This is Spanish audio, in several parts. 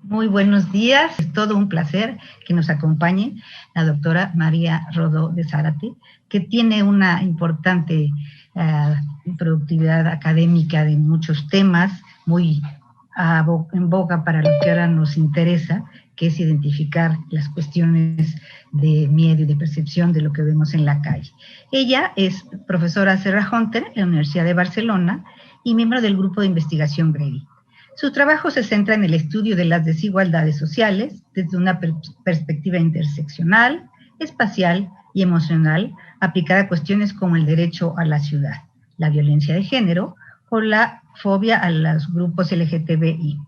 Muy buenos días, es todo un placer que nos acompañe la doctora María Rodó de Zárate, que tiene una importante productividad académica de muchos temas, muy en boga para lo que ahora nos interesa, que es identificar las cuestiones de miedo y de percepción de lo que vemos en la calle. Ella es profesora Serra Hunter en la Universidad de Barcelona y miembro del grupo de investigación Grady. Su trabajo se centra en el estudio de las desigualdades sociales desde una perspectiva interseccional, espacial y emocional, aplicada a cuestiones como el derecho a la ciudad, la violencia de género o la fobia a los grupos LGTBI.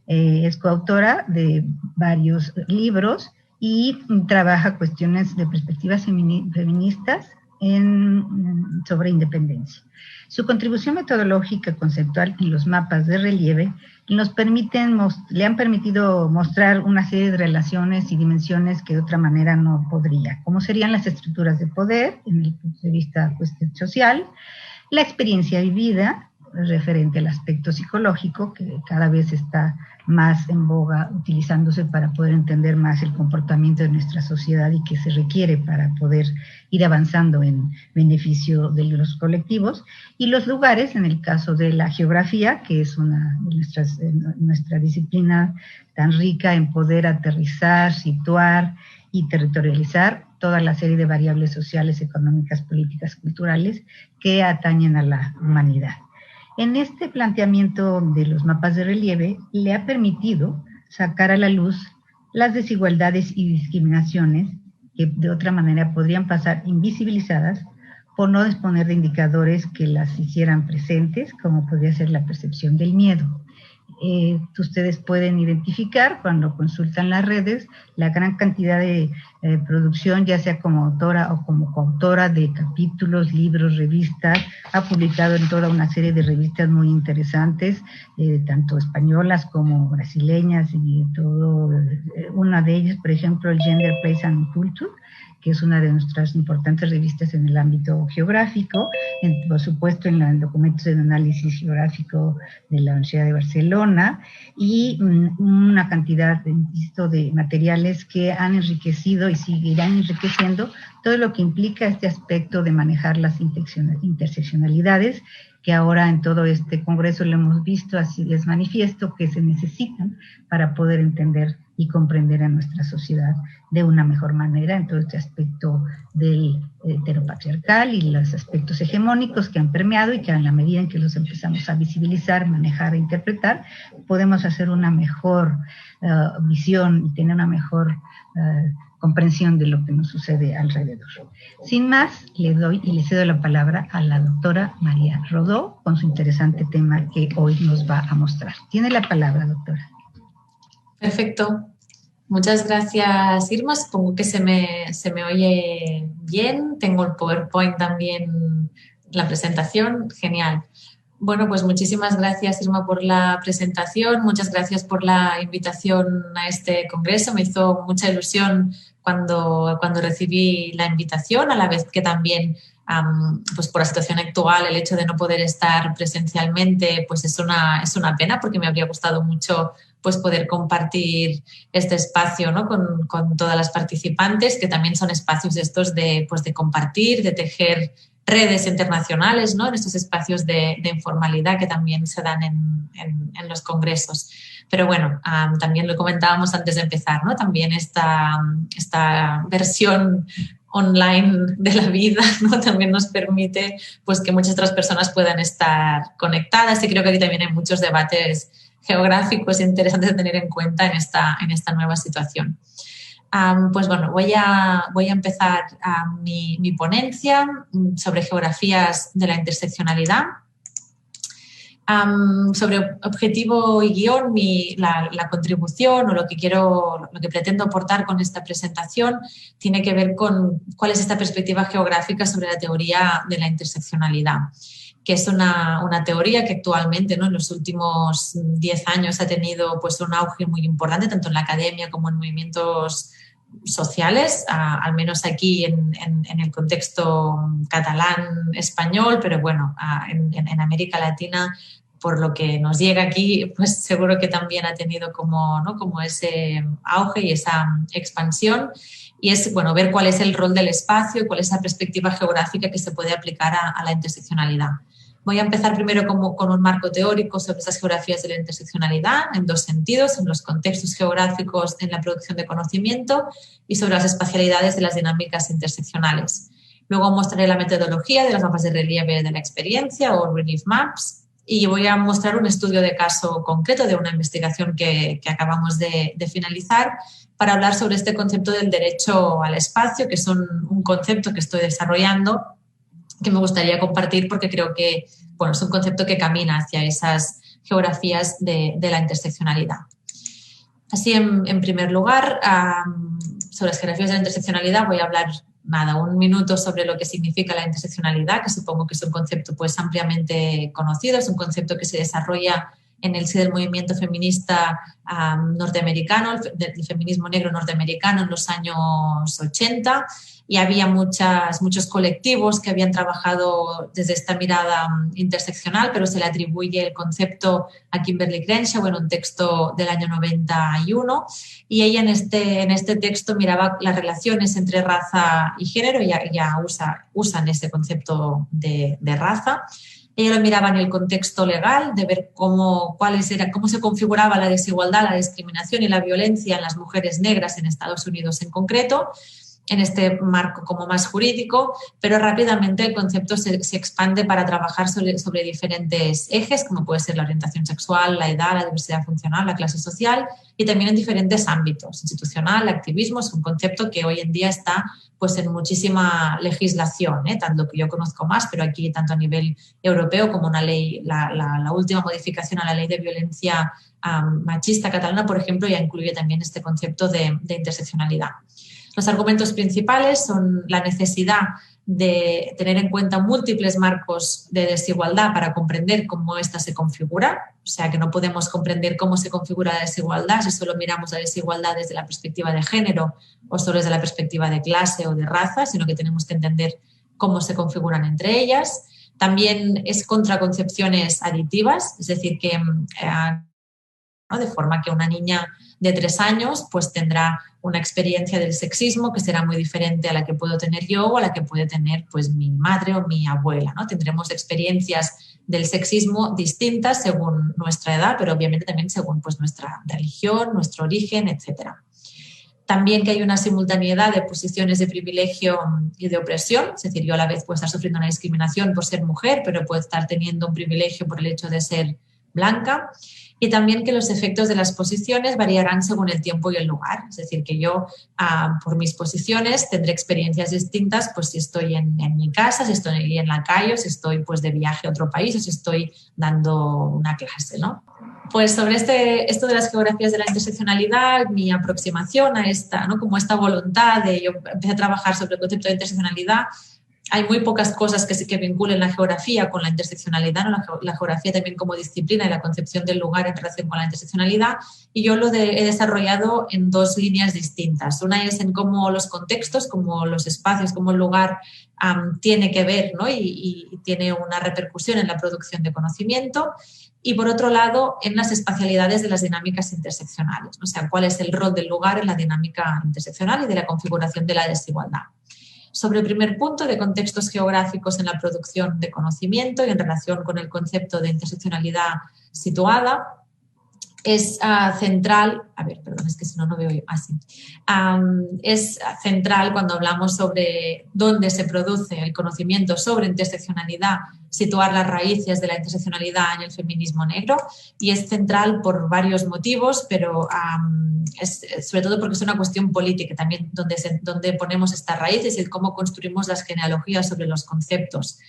Es coautora de varios libros y trabaja cuestiones de perspectivas feministas sobre independencia. Su contribución metodológica conceptual en los mapas de relieve le han permitido mostrar una serie de relaciones y dimensiones que de otra manera no podría, como serían las estructuras de poder en el punto de vista social, la experiencia vivida referente al aspecto psicológico, que cada vez está más en boga utilizándose para poder entender más el comportamiento de nuestra sociedad y que se requiere para poder ir avanzando en beneficio de los colectivos, y los lugares, en el caso de la geografía, que es una de nuestra disciplina tan rica en poder aterrizar, situar y territorializar toda la serie de variables sociales, económicas, políticas, culturales que atañen a la humanidad. En este planteamiento de los mapas de relieve le ha permitido sacar a la luz las desigualdades y discriminaciones que de otra manera podrían pasar invisibilizadas por no disponer de indicadores que las hicieran presentes, como podría ser la percepción del miedo. Ustedes pueden identificar cuando consultan las redes la gran cantidad de producción, ya sea como autora o como coautora de capítulos, libros, revistas. Ha publicado en toda una serie de revistas muy interesantes, tanto españolas como brasileñas, y todo. Una de ellas, por ejemplo, el Gender, Place and Culture, que es una de nuestras importantes revistas en el ámbito geográfico, por supuesto en los documentos de análisis geográfico de la Universidad de Barcelona, y una cantidad, insisto, de materiales que han enriquecido y seguirán enriqueciendo todo lo que implica este aspecto de manejar las interseccionalidades, que ahora en todo este congreso lo hemos visto, así es manifiesto, que se necesitan para poder entender y comprender a nuestra sociedad de una mejor manera en todo este aspecto del heteropatriarcal y los aspectos hegemónicos que han permeado, y que en la medida en que los empezamos a visibilizar, manejar e interpretar, podemos hacer una mejor visión y tener una mejor comprensión de lo que nos sucede alrededor. Sin más, le cedo la palabra a la doctora María Rodó con su interesante tema que hoy nos va a mostrar. Tiene la palabra, doctora. Perfecto. Muchas gracias, Irma. Supongo que se me oye bien. Tengo el PowerPoint también, la presentación. Genial. Bueno, pues muchísimas gracias, Irma, por la presentación. Muchas gracias por la invitación a este congreso. Me hizo mucha ilusión cuando recibí la invitación, a la vez que también pues por la situación actual, el hecho de no poder estar presencialmente, pues es una pena, porque me habría gustado mucho pues poder compartir este espacio, ¿no?, con todas las participantes, que también son espacios estos de compartir, de tejer redes internacionales, ¿no?, en estos espacios de informalidad que también se dan en los congresos. Pero bueno, también lo comentábamos antes de empezar, ¿no?, también esta versión online de la vida, ¿no?, también nos permite pues que muchas otras personas puedan estar conectadas, y creo que aquí también hay muchos debates geográficos interesantes de tener en cuenta en esta nueva situación. Pues bueno, voy a empezar mi ponencia sobre geografías de la interseccionalidad. Sobre objetivo y guión, la contribución o lo que pretendo aportar con esta presentación tiene que ver con cuál es esta perspectiva geográfica sobre la teoría de la interseccionalidad, que es una teoría que actualmente, ¿no?, en los últimos 10 años ha tenido pues un auge muy importante, tanto en la academia como en movimientos sociales, al menos aquí en el contexto catalán español, pero bueno, en América Latina por lo que nos llega aquí, pues seguro que también ha tenido como, ¿no?, como ese auge y esa expansión. Y es, bueno, ver cuál es el rol del espacio y cuál es la perspectiva geográfica que se puede aplicar a la interseccionalidad. Voy a empezar primero con un marco teórico sobre esas geografías de la interseccionalidad en dos sentidos, en los contextos geográficos en la producción de conocimiento y sobre las espacialidades de las dinámicas interseccionales. Luego mostraré la metodología de las mapas de relieve de la experiencia o Relief Maps y voy a mostrar un estudio de caso concreto de una investigación que acabamos de finalizar para hablar sobre este concepto del derecho al espacio, que es un concepto que estoy desarrollando que me gustaría compartir porque creo que, bueno, es un concepto que camina hacia esas geografías de la interseccionalidad. Así, en primer lugar, sobre las geografías de la interseccionalidad voy a hablar, un minuto sobre lo que significa la interseccionalidad, que supongo que es un concepto pues ampliamente conocido, es un concepto que se desarrolla en el del movimiento feminista norteamericano, del feminismo negro norteamericano en los años 80, y había muchos colectivos que habían trabajado desde esta mirada interseccional, pero se le atribuye el concepto a Kimberly Crenshaw en un texto del año 91, y ella en este texto miraba las relaciones entre raza y género, y ya usan ese concepto de raza. Ella lo miraba en el contexto legal, de ver cómo se configuraba la desigualdad, la discriminación y la violencia en las mujeres negras en Estados Unidos en concreto, en este marco como más jurídico, pero rápidamente el concepto se expande para trabajar sobre diferentes ejes, como puede ser la orientación sexual, la edad, la diversidad funcional, la clase social, y también en diferentes ámbitos, institucional, activismo. Es un concepto que hoy en día está pues en muchísima legislación, tanto que yo conozco más, pero aquí tanto a nivel europeo como una ley, la última modificación a la ley de violencia machista catalana, por ejemplo, ya incluye también este concepto de interseccionalidad. Los argumentos principales son la necesidad de tener en cuenta múltiples marcos de desigualdad para comprender cómo ésta se configura. O sea, que no podemos comprender cómo se configura la desigualdad si solo miramos la desigualdad desde la perspectiva de género o solo desde la perspectiva de clase o de raza, sino que tenemos que entender cómo se configuran entre ellas. También es contra concepciones aditivas, es decir, que de forma que una niña de 3 años pues tendrá una experiencia del sexismo que será muy diferente a la que puedo tener yo o a la que puede tener pues mi madre o mi abuela, ¿no? Tendremos experiencias del sexismo distintas según nuestra edad, pero obviamente también según pues nuestra religión, nuestro origen, etcétera. También que hay una simultaneidad de posiciones de privilegio y de opresión, es decir, yo a la vez puedo estar sufriendo una discriminación por ser mujer, pero puedo estar teniendo un privilegio por el hecho de ser blanca. Y también que los efectos de las posiciones variarán según el tiempo y el lugar. Es decir, que yo, por mis posiciones, tendré experiencias distintas, pues si estoy en mi casa, si estoy en la calle, o si estoy pues, de viaje a otro país, o si estoy dando una clase, ¿no? Pues sobre esto de las geografías de la interseccionalidad, mi aproximación a esta, ¿no?, como esta voluntad de yo empecé a trabajar sobre el concepto de interseccionalidad. Hay muy pocas cosas que vinculen la geografía con la interseccionalidad, ¿no? La geografía también como disciplina y la concepción del lugar en relación con la interseccionalidad, y yo he desarrollado en 2 líneas distintas. Una es en cómo los contextos, cómo los espacios, cómo el lugar tiene que ver, ¿no?, y tiene una repercusión en la producción de conocimiento. Y por otro lado, en las espacialidades de las dinámicas interseccionales, o sea, cuál es el rol del lugar en la dinámica interseccional y de la configuración de la desigualdad. Sobre el primer punto de contextos geográficos en la producción de conocimiento y en relación con el concepto de interseccionalidad situada, es central, es que si no veo yo, es central cuando hablamos sobre dónde se produce el conocimiento sobre interseccionalidad, situar las raíces de la interseccionalidad en el feminismo negro, y es central por varios motivos, pero sobre todo porque es una cuestión política también donde ponemos estas raíces y cómo construimos las genealogías sobre los conceptos.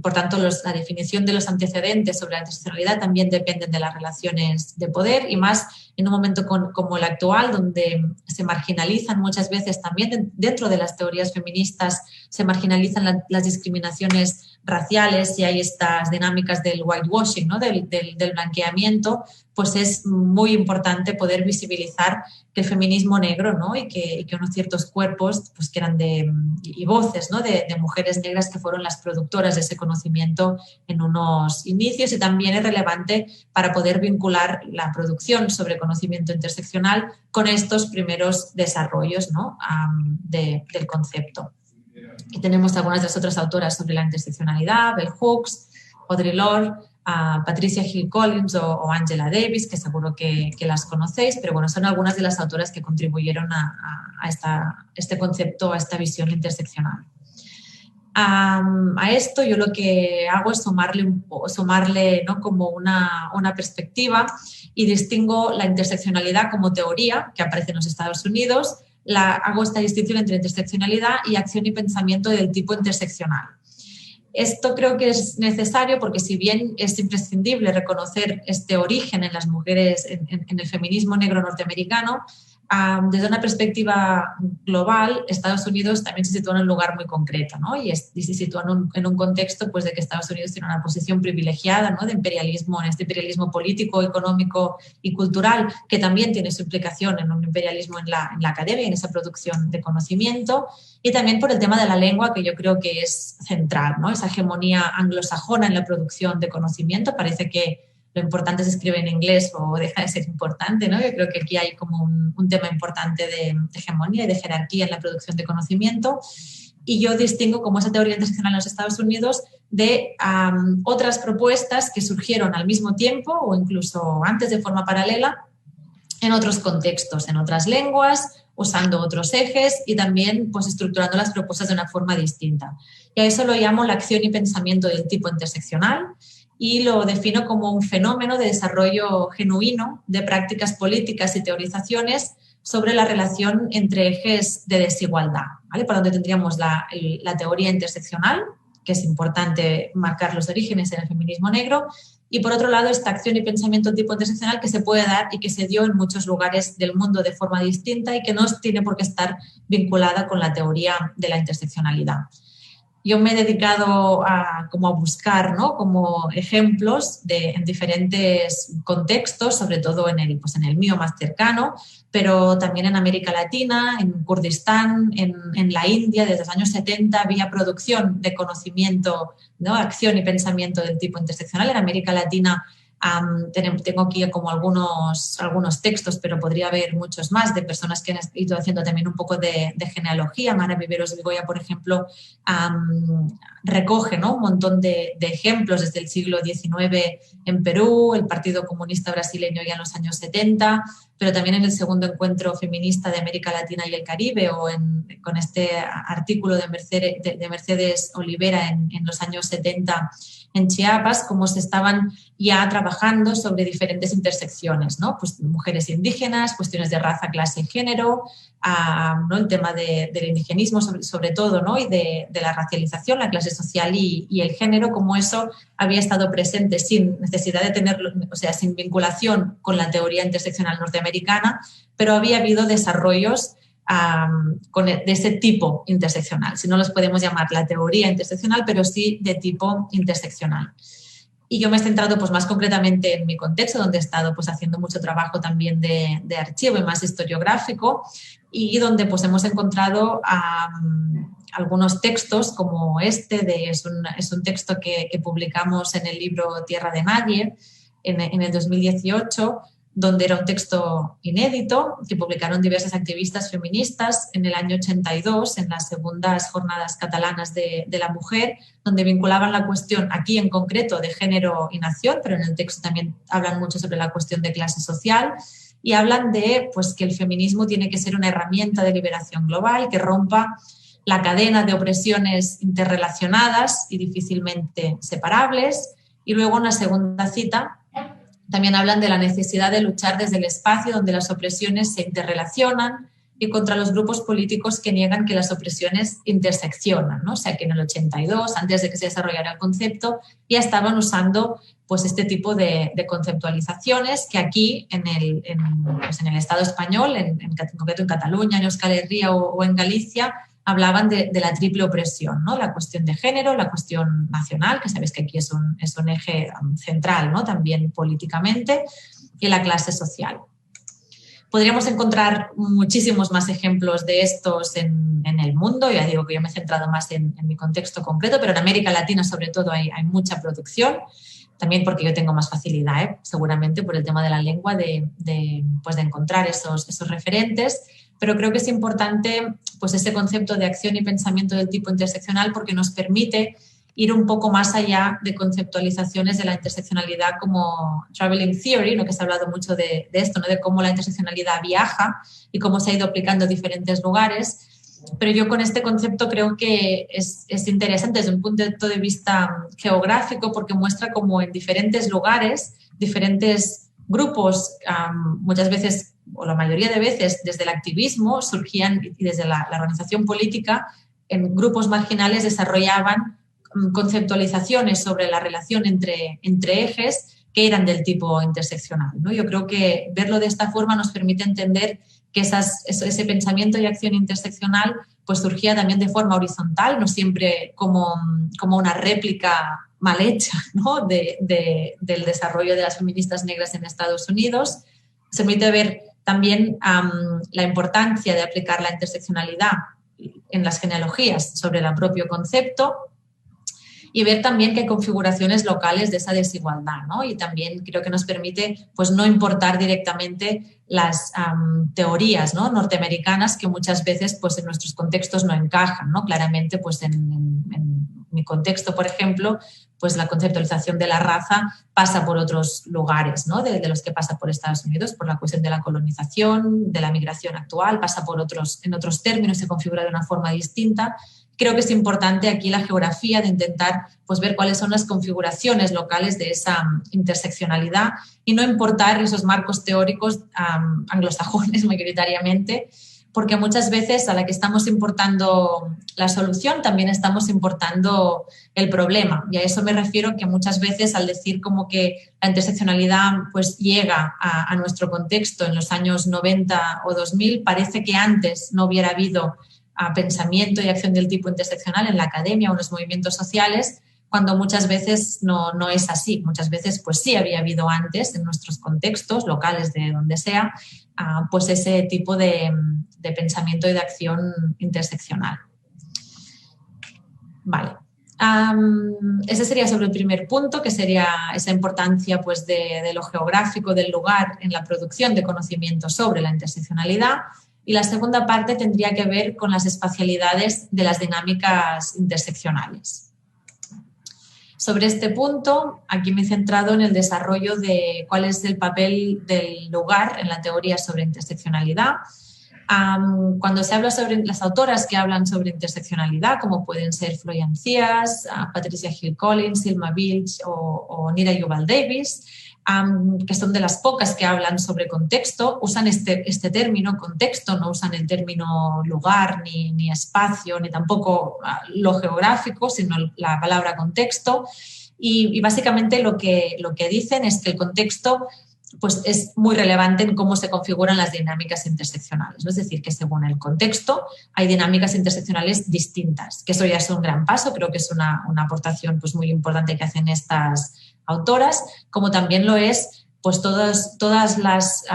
Por tanto, la definición de los antecedentes sobre la interseccionalidad también dependen de las relaciones de poder, y más en un momento como el actual, donde se marginalizan muchas veces también dentro de las teorías feministas, se marginalizan las discriminaciones raciales y hay estas dinámicas del whitewashing, ¿no?, del blanqueamiento, pues es muy importante poder visibilizar que el feminismo negro, ¿no? y que unos ciertos cuerpos pues, que eran y voces, ¿no? de mujeres negras que fueron las productoras de ese conocimiento en unos inicios, y también es relevante para poder vincular la producción sobre conocimiento interseccional con estos primeros desarrollos, ¿no? del concepto. Y tenemos algunas de las otras autoras sobre la interseccionalidad, Bell Hooks, Audre Lorde, Patricia Hill Collins o Angela Davis, que seguro que las conocéis, pero bueno, son algunas de las autoras que contribuyeron a este concepto, a esta visión interseccional. A esto yo lo que hago es sumarle ¿no? como una perspectiva, y distingo la interseccionalidad como teoría que aparece en los Estados Unidos. Hago esta distinción entre interseccionalidad y acción y pensamiento del tipo interseccional. Esto creo que es necesario porque, si bien es imprescindible reconocer este origen en las mujeres, en el feminismo negro norteamericano, desde una perspectiva global, Estados Unidos también se sitúa en un lugar muy concreto, ¿no? y se sitúa en un contexto pues, de que Estados Unidos tiene una posición privilegiada, ¿no? de imperialismo, en este imperialismo político, económico y cultural, que también tiene su implicación en un imperialismo en la academia y en esa producción de conocimiento, y también por el tema de la lengua, que yo creo que es central, ¿no? Esa hegemonía anglosajona en la producción de conocimiento. Parece que lo importante es escribir en inglés o deja de ser importante, ¿no? Yo creo que aquí hay como un tema importante de hegemonía y de jerarquía en la producción de conocimiento, y yo distingo como esa teoría interseccional en los Estados Unidos de otras propuestas que surgieron al mismo tiempo o incluso antes de forma paralela en otros contextos, en otras lenguas, usando otros ejes y también pues, estructurando las propuestas de una forma distinta. Y a eso lo llamo la acción y pensamiento del tipo interseccional, y lo defino como un fenómeno de desarrollo genuino de prácticas políticas y teorizaciones sobre la relación entre ejes de desigualdad, ¿vale? Por donde tendríamos la teoría interseccional, que es importante marcar los orígenes en el feminismo negro, y por otro lado esta acción y pensamiento tipo interseccional que se puede dar y que se dio en muchos lugares del mundo de forma distinta y que no tiene por qué estar vinculada con la teoría de la interseccionalidad. Yo me he dedicado a buscar, ¿no? como ejemplos en diferentes contextos, sobre todo en el mío más cercano, pero también en América Latina, en Kurdistán, en la India. Desde los años 70 había producción de conocimiento, ¿no? Acción y pensamiento del tipo interseccional. En América Latina tengo aquí como algunos textos, pero podría haber muchos más, de personas que han ido haciendo también un poco de genealogía. Mara Viveros Vigoya, por ejemplo, recoge, ¿no? un montón de ejemplos desde el siglo XIX en Perú, el Partido Comunista Brasileño ya en los años 70, pero también en el segundo encuentro feminista de América Latina y el Caribe, o con este artículo de Mercedes Olivera en los años 70 en Chiapas, cómo se estaban ya trabajando sobre diferentes intersecciones, ¿no? Pues mujeres indígenas, cuestiones de raza, clase y género, ¿no? El tema del indigenismo sobre todo, ¿no? Y de la racialización, la clase social y el género, como eso había estado presente sin necesidad de tenerlo, o sea, sin vinculación con la teoría interseccional norteamericana, pero había habido desarrollos de ese tipo interseccional. Si no los podemos llamar la teoría interseccional, pero sí de tipo interseccional. Y yo me he centrado pues, más concretamente en mi contexto, donde he estado pues, haciendo mucho trabajo también de archivo y más historiográfico, y donde pues, hemos encontrado algunos textos como este, es un texto que publicamos en el libro Tierra de Nadie en el 2018, donde era un texto inédito que publicaron diversas activistas feministas en el año 82, en las segundas jornadas catalanas de la mujer, donde vinculaban la cuestión, aquí en concreto, de género y nación, pero en el texto también hablan mucho sobre la cuestión de clase social, y hablan de pues, que el feminismo tiene que ser una herramienta de liberación global que rompa la cadena de opresiones interrelacionadas y difícilmente separables. Y luego, en la segunda cita, también hablan de la necesidad de luchar desde el espacio donde las opresiones se interrelacionan y contra los grupos políticos que niegan que las opresiones interseccionan, ¿no? O sea, que en el 82, antes de que se desarrollara el concepto, ya estaban usando pues, este tipo de conceptualizaciones que aquí, en el Estado español, en concreto en Cataluña, en Euskal Herria o en Galicia, hablaban de la triple opresión, ¿no? La cuestión de género, la cuestión nacional, que sabéis que aquí es un eje central, ¿no? También políticamente, y la clase social. Podríamos encontrar muchísimos más ejemplos de estos en el mundo. Ya digo que yo me he centrado más en mi contexto concreto, pero en América Latina sobre todo hay mucha producción, también porque yo tengo más facilidad, seguramente por el tema de la lengua, de encontrar esos referentes. Pero creo que es importante pues, ese concepto de acción y pensamiento del tipo interseccional porque nos permite ir un poco más allá de conceptualizaciones de la interseccionalidad como traveling theory, ¿no? Que se ha hablado mucho de esto, ¿no? De cómo la interseccionalidad viaja y cómo se ha ido aplicando a diferentes lugares. Pero yo con este concepto creo que es interesante desde un punto de vista geográfico porque muestra cómo en diferentes lugares, diferentes grupos, muchas veces o la mayoría de veces desde el activismo surgían y desde la organización política, en grupos marginales desarrollaban conceptualizaciones sobre la relación entre ejes que eran del tipo interseccional, ¿no? Yo creo que verlo de esta forma nos permite entender que ese pensamiento y acción interseccional pues surgía también de forma horizontal, no siempre como una réplica mal hecha, ¿no? del desarrollo de las feministas negras en Estados Unidos. Se permite ver también la importancia de aplicar la interseccionalidad en las genealogías sobre el propio concepto y ver también que hay configuraciones locales de esa desigualdad, ¿no? Y también creo que nos permite pues, no importar directamente las teorías, ¿no? norteamericanas que muchas veces pues, en nuestros contextos no encajan, ¿no? Claramente pues, en mi contexto, por ejemplo, pues la conceptualización de la raza pasa por otros lugares, ¿no? de los que pasa por Estados Unidos, por la cuestión de la colonización, de la migración actual, pasa en otros términos, se configura de una forma distinta. Creo que es importante aquí la geografía de intentar pues, ver cuáles son las configuraciones locales de esa interseccionalidad y no importar esos marcos teóricos anglosajones mayoritariamente, porque muchas veces a la que estamos importando la solución también estamos importando el problema. Y a eso me refiero que muchas veces al decir como que la interseccionalidad pues, llega a nuestro contexto en los años 90 o 2000, parece que antes no hubiera habido pensamiento y acción del tipo interseccional en la academia o en los movimientos sociales, cuando muchas veces no es así. Muchas veces pues sí había habido antes en nuestros contextos locales de donde sea, pues ese tipo de pensamiento y de acción interseccional. Vale. Ese sería sobre el primer punto, que sería esa importancia pues, de lo geográfico del lugar en la producción de conocimiento sobre la interseccionalidad. Y la segunda parte tendría que ver con las espacialidades de las dinámicas interseccionales. Sobre este punto, aquí me he centrado en el desarrollo de cuál es el papel del lugar en la teoría sobre interseccionalidad. Cuando se habla sobre las autoras que hablan sobre interseccionalidad, como pueden ser Florian Zías, Patricia Hill Collins, Silma Bilge o Nira Yuval Davis, que son de las pocas que hablan sobre contexto, usan este término contexto, no usan el término lugar, ni espacio, ni tampoco lo geográfico, sino la palabra contexto. Y básicamente lo que dicen es que el contexto pues, es muy relevante en cómo se configuran las dinámicas interseccionales, ¿no? Es decir, que según el contexto hay dinámicas interseccionales distintas, que eso ya es un gran paso, creo que es una aportación pues, muy importante que hacen estas autoras, como también lo es pues todos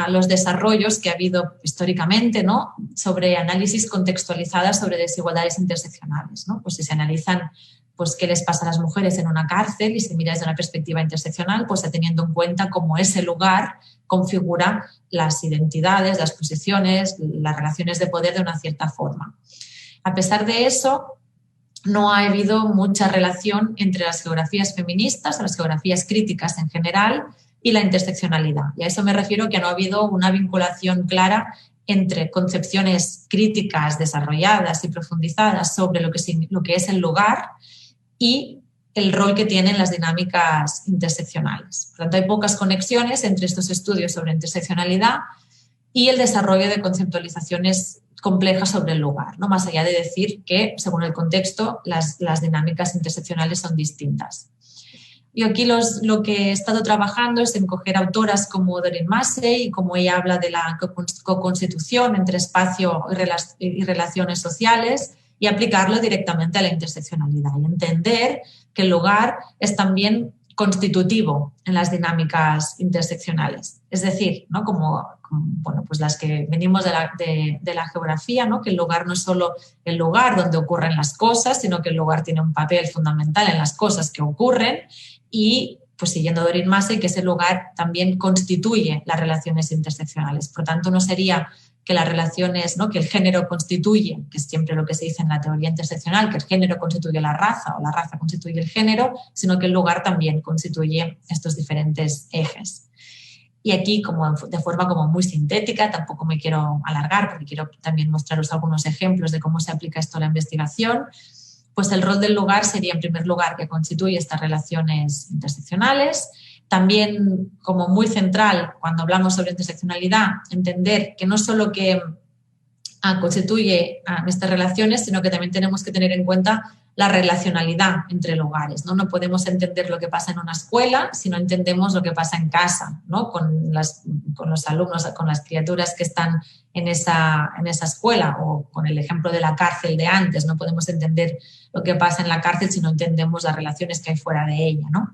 los desarrollos que ha habido históricamente, ¿no? sobre análisis contextualizadas sobre desigualdades interseccionales, ¿no? Pues si se analizan pues, qué les pasa a las mujeres en una cárcel y se mira desde una perspectiva interseccional, pues teniendo en cuenta cómo ese lugar configura las identidades, las posiciones, las relaciones de poder de una cierta forma. A pesar de eso, no ha habido mucha relación entre las geografías feministas o las geografías críticas en general y la interseccionalidad. Y a eso me refiero que no ha habido una vinculación clara entre concepciones críticas desarrolladas y profundizadas sobre lo que es el lugar y el rol que tienen las dinámicas interseccionales. Por tanto, hay pocas conexiones entre estos estudios sobre interseccionalidad y el desarrollo de conceptualizaciones complejas sobre el lugar, ¿no? Más allá de decir que, según el contexto, las dinámicas interseccionales son distintas. Yo aquí lo que he estado trabajando es en coger autoras como Doreen Massey, y como ella habla de la co-constitución entre espacio y relaciones sociales, y aplicarlo directamente a la interseccionalidad y entender que el lugar es también constitutivo en las dinámicas interseccionales. Es decir, ¿no? como bueno, pues las que venimos de la geografía, ¿no? Que el lugar no es solo el lugar donde ocurren las cosas, sino que el lugar tiene un papel fundamental en las cosas que ocurren y, pues siguiendo Doreen Massey, que ese lugar también constituye las relaciones interseccionales. Por tanto, no sería que las relaciones, ¿no? Que el género constituye, que es siempre lo que se dice en la teoría interseccional, que el género constituye la raza o la raza constituye el género, sino que el lugar también constituye estos diferentes ejes. Y aquí, como de forma como muy sintética, tampoco me quiero alargar porque quiero también mostraros algunos ejemplos de cómo se aplica esto a la investigación, pues el rol del lugar sería, en primer lugar, que constituye estas relaciones interseccionales. También, como muy central, cuando hablamos sobre interseccionalidad, entender que no solo que constituye estas relaciones, sino que también tenemos que tener en cuenta la relacionalidad entre lugares, ¿no? No podemos entender lo que pasa en una escuela si no entendemos lo que pasa en casa, ¿no? Con los alumnos, con las criaturas que están en esa escuela, o con el ejemplo de la cárcel de antes. No podemos entender lo que pasa en la cárcel si no entendemos las relaciones que hay fuera de ella, ¿no?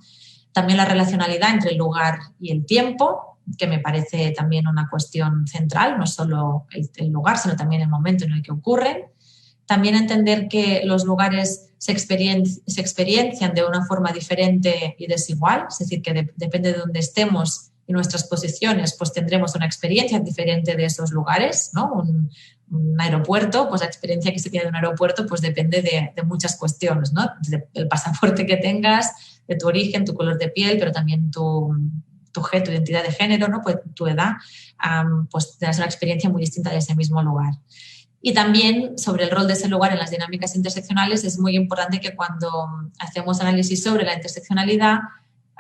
También la relacionalidad entre el lugar y el tiempo, que me parece también una cuestión central, no solo el lugar, sino también el momento en el que ocurren. También entender que los lugares se experiencian de una forma diferente y desigual, es decir, que depende de donde estemos y nuestras posiciones, pues tendremos una experiencia diferente de esos lugares, ¿no? Un aeropuerto, pues la experiencia que se tiene de un aeropuerto pues depende de muchas cuestiones, ¿no? Del pasaporte que tengas, de tu origen, tu color de piel, pero también tu identidad de género, ¿no? Pues tu edad, pues tendrás una experiencia muy distinta de ese mismo lugar. Y también sobre el rol de ese lugar en las dinámicas interseccionales es muy importante que cuando hacemos análisis sobre la interseccionalidad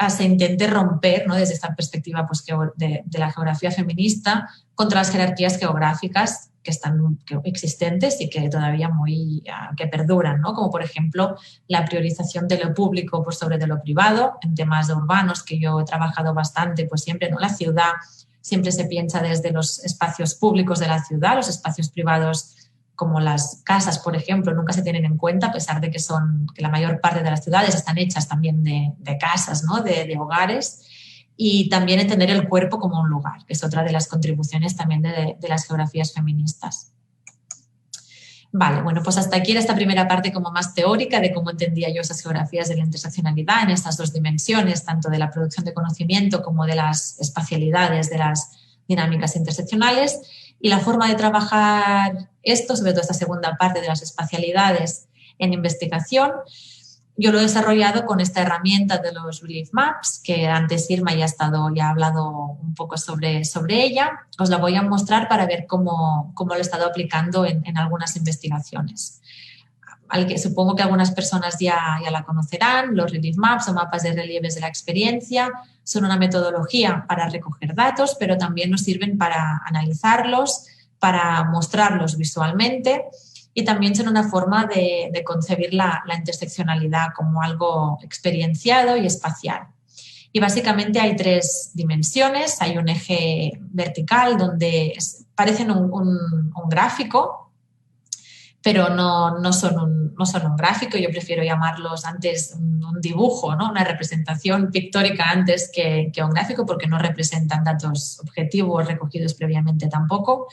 se intente romper, ¿no? Desde esta perspectiva pues, de la geografía feminista contra las jerarquías geográficas que están existentes y que todavía que perduran, ¿no? Como por ejemplo la priorización de lo público por sobre de lo privado en temas urbanos, que yo he trabajado bastante, pues siempre, ¿no? La ciudad siempre se piensa desde los espacios públicos de la ciudad, los espacios privados como las casas, por ejemplo, nunca se tienen en cuenta, a pesar de que la mayor parte de las ciudades están hechas también de casas, ¿no? de hogares. Y también entender el cuerpo como un lugar, que es otra de las contribuciones también de las geografías feministas. Vale, bueno, pues hasta aquí era esta primera parte como más teórica de cómo entendía yo esas geografías de la interseccionalidad en estas dos dimensiones, tanto de la producción de conocimiento como de las espacialidades de las dinámicas interseccionales. Y la forma de trabajar esto, sobre todo esta segunda parte de las espacialidades en investigación, yo lo he desarrollado con esta herramienta de los Relief Maps, que antes Irma ya ha hablado un poco sobre ella. Os la voy a mostrar para ver cómo lo he estado aplicando en algunas investigaciones. Supongo que algunas personas ya la conocerán. Los Relief Maps o mapas de relieves de la experiencia son una metodología para recoger datos, pero también nos sirven para analizarlos, para mostrarlos visualmente, y también son una forma de concebir la interseccionalidad como algo experienciado y espacial. Y básicamente hay tres dimensiones. Hay un eje vertical donde parecen un gráfico, pero no son un gráfico. Yo prefiero llamarlos antes un dibujo, ¿no? Una representación pictórica antes que un gráfico, porque no representan datos objetivos recogidos previamente tampoco.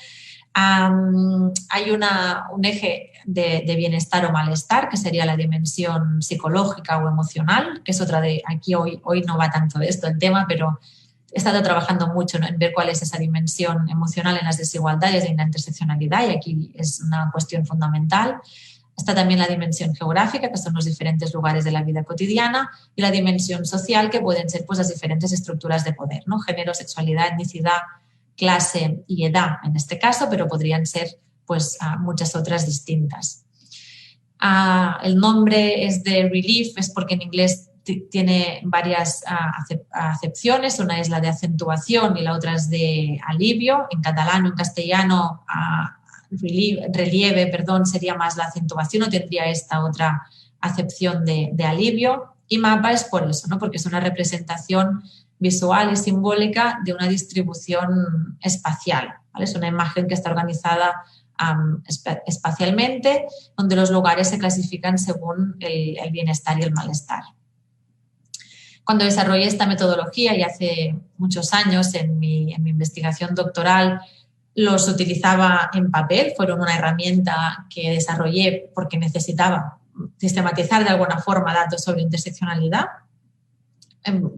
Hay un eje de bienestar o malestar, que sería la dimensión psicológica o emocional, que es otra aquí hoy no va tanto de esto el tema, pero he estado trabajando mucho, ¿no? En ver cuál es esa dimensión emocional en las desigualdades y en la interseccionalidad, y aquí es una cuestión fundamental. Está también la dimensión geográfica, que son los diferentes lugares de la vida cotidiana, y la dimensión social, que pueden ser pues, las diferentes estructuras de poder, ¿no? Género, sexualidad, etnicidad, clase y edad en este caso, pero podrían ser pues, muchas otras distintas. El nombre es de relief, es porque en inglés tiene varias acepciones. Una es la de acentuación y la otra es de alivio. En catalán o en castellano, relieve, sería más la acentuación, o tendría esta otra acepción de alivio. Y mapa es por eso, ¿no? Porque es una representación visual y simbólica de una distribución espacial, ¿vale? Es una imagen que está organizada espacialmente, donde los lugares se clasifican según el bienestar y el malestar. Cuando desarrollé esta metodología, y hace muchos años en mi investigación doctoral, los utilizaba en papel. Fueron una herramienta que desarrollé porque necesitaba sistematizar de alguna forma datos sobre interseccionalidad.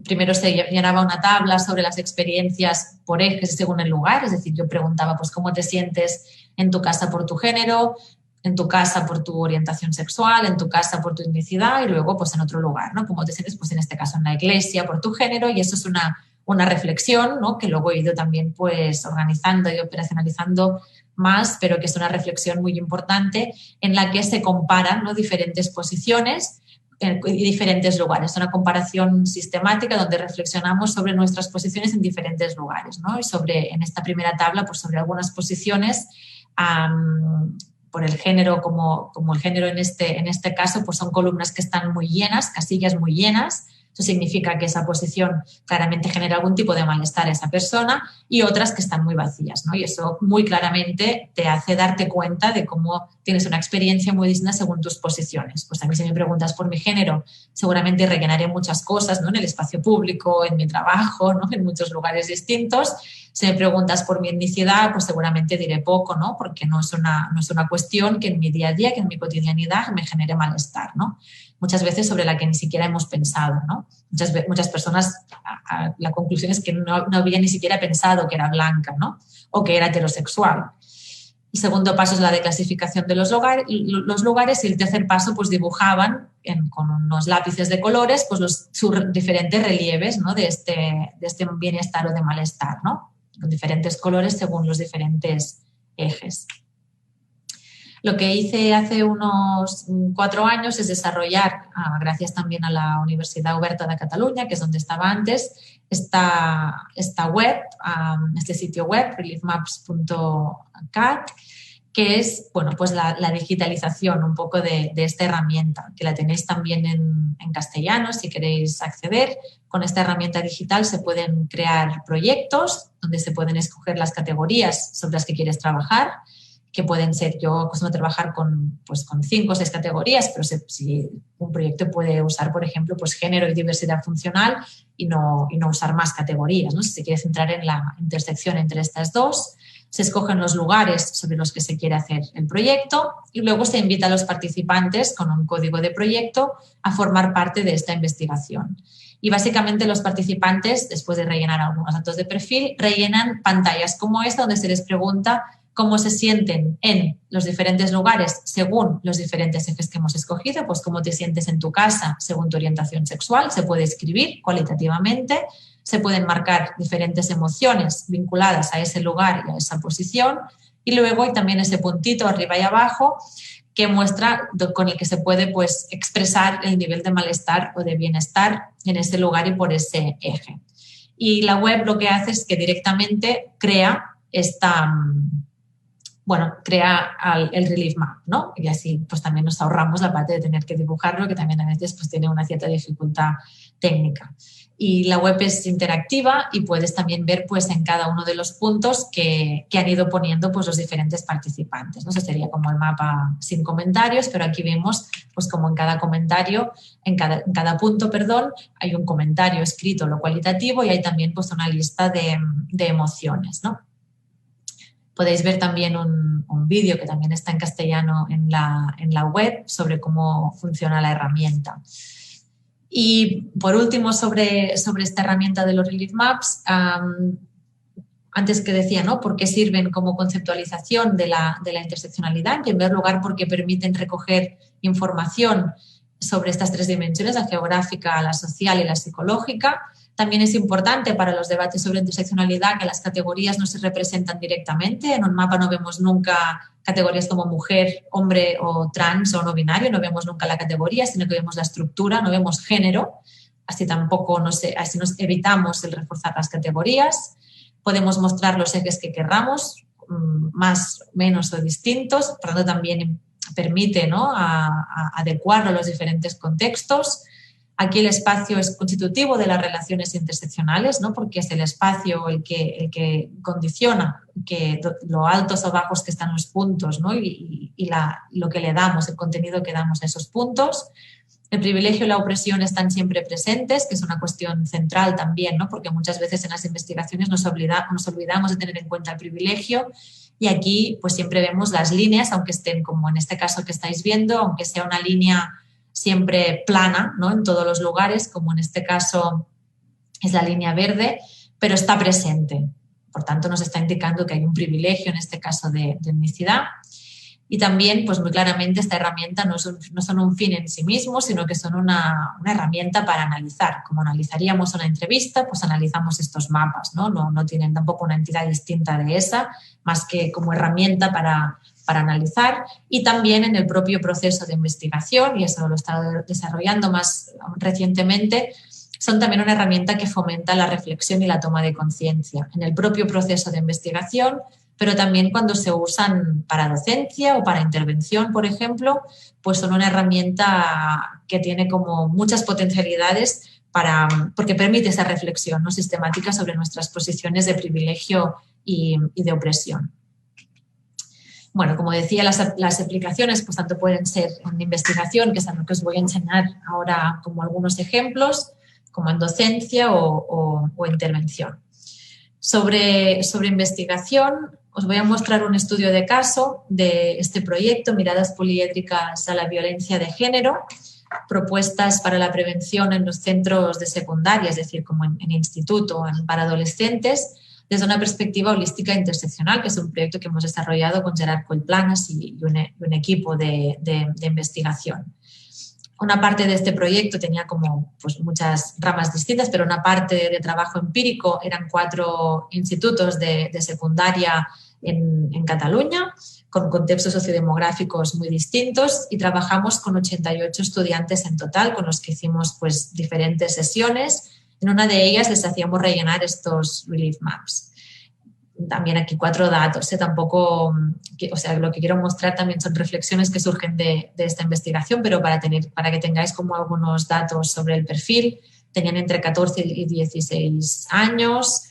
Primero se llenaba una tabla sobre las experiencias por ejes según el lugar, es decir, yo preguntaba pues cómo te sientes en tu casa por tu género, en tu casa por tu orientación sexual, en tu casa por tu etnicidad y luego pues en otro lugar, ¿no? Cómo te sientes pues en este caso en la iglesia por tu género, y eso es una reflexión, ¿no? Que luego he ido también pues organizando y operacionalizando más, pero que es una reflexión muy importante en la que se comparan, ¿no?, diferentes posiciones y diferentes lugares. Una comparación sistemática donde reflexionamos sobre nuestras posiciones en diferentes lugares, ¿no? Y en esta primera tabla, pues sobre algunas posiciones por el género, como el género en este caso, pues son columnas que están muy llenas, casillas muy llenas. Eso significa que esa posición claramente genera algún tipo de malestar a esa persona, y otras que están muy vacías, ¿no? Y eso muy claramente te hace darte cuenta de cómo tienes una experiencia muy distinta según tus posiciones. Pues a mí, si me preguntas por mi género, seguramente rellenaré muchas cosas, ¿no?, en el espacio público, en mi trabajo, ¿no?, en muchos lugares distintos. Si me preguntas por mi etnicidad, pues seguramente diré poco, ¿no?, porque no es una cuestión que en mi día a día, que en mi cotidianidad me genere malestar, ¿no? Muchas veces sobre la que ni siquiera hemos pensado, ¿no? Muchas personas, la conclusión es que no había ni siquiera pensado que era blanca, ¿no?, o que era heterosexual. El segundo paso es la declasificación de los lugares, y el tercer paso pues dibujaban con unos lápices de colores pues sus diferentes relieves, ¿no?, de este bienestar o de malestar, ¿no?, con diferentes colores según los diferentes ejes. Lo que hice hace unos 4 años es desarrollar, gracias también a la Universidad Oberta de Cataluña, que es donde estaba antes, esta web, este sitio web, reliefmaps.cat, que es, bueno, pues la digitalización un poco de esta herramienta, que la tenéis también en castellano si queréis acceder. Con esta herramienta digital se pueden crear proyectos donde se pueden escoger las categorías sobre las que quieres trabajar, que pueden ser, yo acostumbro a trabajar con 5 o 6 categorías, pero si un proyecto puede usar, por ejemplo, pues género y diversidad funcional y no usar más categorías, ¿no? Si se quiere centrar en la intersección entre estas dos, se escogen los lugares sobre los que se quiere hacer el proyecto y luego se invita a los participantes con un código de proyecto a formar parte de esta investigación. Y básicamente los participantes, después de rellenar algunos datos de perfil, rellenan pantallas como esta donde se les pregunta cómo se sienten en los diferentes lugares según los diferentes ejes que hemos escogido, pues cómo te sientes en tu casa según tu orientación sexual, se puede escribir cualitativamente, se pueden marcar diferentes emociones vinculadas a ese lugar y a esa posición, y luego hay también ese puntito arriba y abajo que muestra con el que se puede pues expresar el nivel de malestar o de bienestar en ese lugar y por ese eje. Y la web lo que hace es que directamente crea el relief map, ¿no? Y así pues también nos ahorramos la parte de tener que dibujarlo, que también a veces pues tiene una cierta dificultad técnica. Y la web es interactiva y puedes también ver pues en cada uno de los puntos que han ido poniendo pues los diferentes participantes, ¿no? Eso sería como el mapa sin comentarios, pero aquí vemos pues como en cada comentario, en cada punto, hay un comentario escrito, lo cualitativo, y hay también pues una lista de emociones, ¿no? Podéis ver también un vídeo que también está en castellano en la web sobre cómo funciona la herramienta. Y por último, sobre esta herramienta de los Relief Maps, antes que decía, ¿no?, ¿por qué sirven como conceptualización de la interseccionalidad? En primer lugar, porque permiten recoger información sobre estas 3 dimensiones, la geográfica, la social y la psicológica. También es importante para los debates sobre interseccionalidad que las categorías no se representan directamente. En un mapa no vemos nunca categorías como mujer, hombre o trans o no binario, no vemos nunca la categoría, sino que vemos la estructura, no vemos género. Así nos evitamos el reforzar las categorías. Podemos mostrar los ejes que querramos, más, menos o distintos. Por lo tanto, también permite, ¿no?, adecuarlo a los diferentes contextos. Aquí el espacio es constitutivo de las relaciones interseccionales, ¿no?, porque es el espacio el que condiciona lo altos o bajos que están los puntos, ¿no?, y lo que le damos, el contenido que damos a esos puntos. El privilegio y la opresión están siempre presentes, que es una cuestión central también, ¿no? Porque muchas veces en las investigaciones nos olvidamos de tener en cuenta el privilegio, y aquí pues siempre vemos las líneas, aunque estén como en este caso que estáis viendo, aunque sea una línea siempre plana, ¿no? En todos los lugares, como en este caso es la línea verde, pero está presente. Por tanto, nos está indicando que hay un privilegio, en este caso de etnicidad. Y también, pues muy claramente, esta herramienta no son un fin en sí mismo, sino que son una herramienta para analizar. Como analizaríamos una entrevista, pues analizamos estos mapas, ¿no? No tienen tampoco una entidad distinta de esa, más que como herramienta para analizar. Y también en el propio proceso de investigación, y eso lo he estado desarrollando más recientemente, son también una herramienta que fomenta la reflexión y la toma de conciencia en el propio proceso de investigación, pero también cuando se usan para docencia o para intervención, por ejemplo, pues son una herramienta que tiene como muchas potencialidades porque permite esa reflexión, ¿no?, sistemática sobre nuestras posiciones de privilegio y de opresión. Bueno, como decía, las aplicaciones pues tanto pueden ser en investigación, que es algo que os voy a enseñar ahora como algunos ejemplos, como en docencia o intervención. Sobre investigación, os voy a mostrar un estudio de caso de este proyecto, Miradas poliédricas a la violencia de género, propuestas para la prevención en los centros de secundaria, es decir, como en instituto, para adolescentes, desde una perspectiva holística interseccional, que es un proyecto que hemos desarrollado con Gerard Collplanas y un equipo de investigación. Una parte de este proyecto tenía como pues, muchas ramas distintas, pero una parte de trabajo empírico eran 4 institutos de secundaria en Cataluña, con contextos sociodemográficos muy distintos, y trabajamos con 88 estudiantes en total, con los que hicimos pues, diferentes sesiones. En una de ellas les hacíamos rellenar estos relief maps. También aquí 4 datos, tampoco, o sea, lo que quiero mostrar también son reflexiones que surgen de esta investigación, pero para que tengáis como algunos datos sobre el perfil. Tenían entre 14 y 16 años,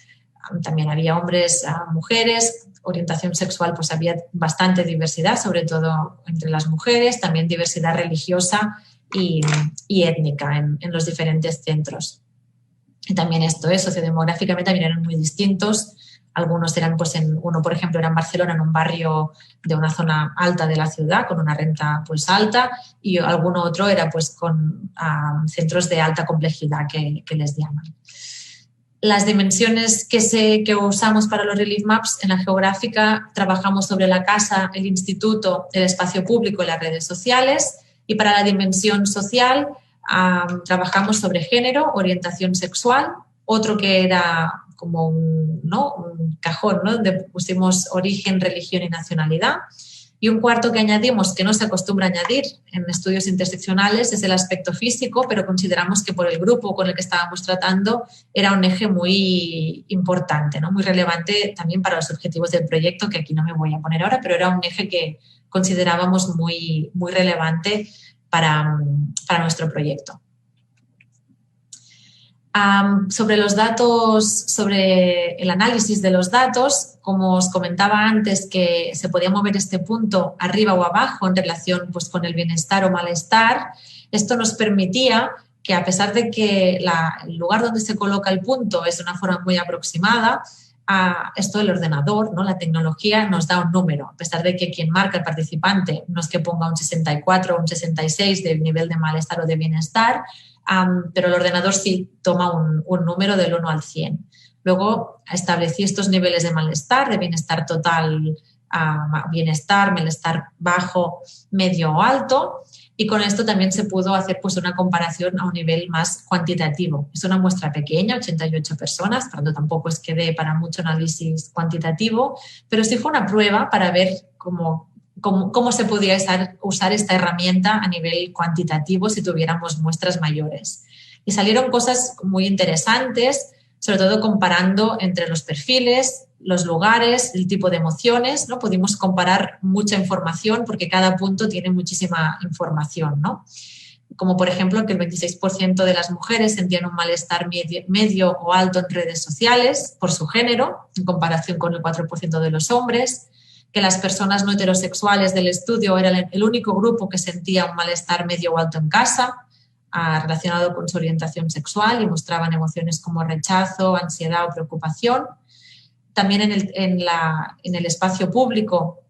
también había hombres, mujeres, orientación sexual, pues había bastante diversidad, sobre todo entre las mujeres, también diversidad religiosa y étnica en los diferentes centros. Y también esto, sociodemográficamente también eran muy distintos. Algunos eran, pues uno por ejemplo era en Barcelona, en un barrio de una zona alta de la ciudad, con una renta pues alta, y alguno otro era pues con centros de alta complejidad que les llaman. Las dimensiones que usamos para los relief maps en la geográfica, trabajamos sobre la casa, el instituto, el espacio público y las redes sociales, y para la dimensión social trabajamos sobre género, orientación sexual, otro que era como un cajón, ¿no?, donde pusimos origen, religión y nacionalidad. Y un cuarto que añadimos, que no se acostumbra a añadir en estudios interseccionales, es el aspecto físico, pero consideramos que por el grupo con el que estábamos tratando era un eje muy importante, ¿no?, muy relevante también para los objetivos del proyecto, que aquí no me voy a poner ahora, pero era un eje que considerábamos muy, muy relevante para nuestro proyecto. Sobre los datos, sobre el análisis de los datos, como os comentaba antes, que se podía mover este punto arriba o abajo en relación pues, con el bienestar o malestar, esto nos permitía que, a pesar de que el lugar donde se coloca el punto es de una forma muy aproximada, esto del ordenador, ¿no?, la tecnología nos da un número, a pesar de que quien marca el participante no es que ponga un 64 o un 66 de nivel de malestar o de bienestar, pero el ordenador sí toma un número del 1 al 100. Luego establecí estos niveles de malestar, de bienestar total, malestar bajo, medio o alto, y con esto también se pudo hacer pues, una comparación a un nivel más cuantitativo. Es una muestra pequeña, 88 personas, por lo tanto tampoco es que dé para mucho análisis cuantitativo, pero sí fue una prueba para ver cómo se podía usar esta herramienta a nivel cuantitativo si tuviéramos muestras mayores. Y salieron cosas muy interesantes, sobre todo comparando entre los perfiles, los lugares, el tipo de emociones, ¿no? Pudimos comparar mucha información porque cada punto tiene muchísima información, ¿no? Como por ejemplo que el 26% de las mujeres sentían un malestar medio o alto en redes sociales por su género, en comparación con el 4% de los hombres, que las personas no heterosexuales del estudio eran el único grupo que sentía un malestar medio o alto en casa, relacionado con su orientación sexual y mostraban emociones como rechazo, ansiedad o preocupación. También en el espacio público,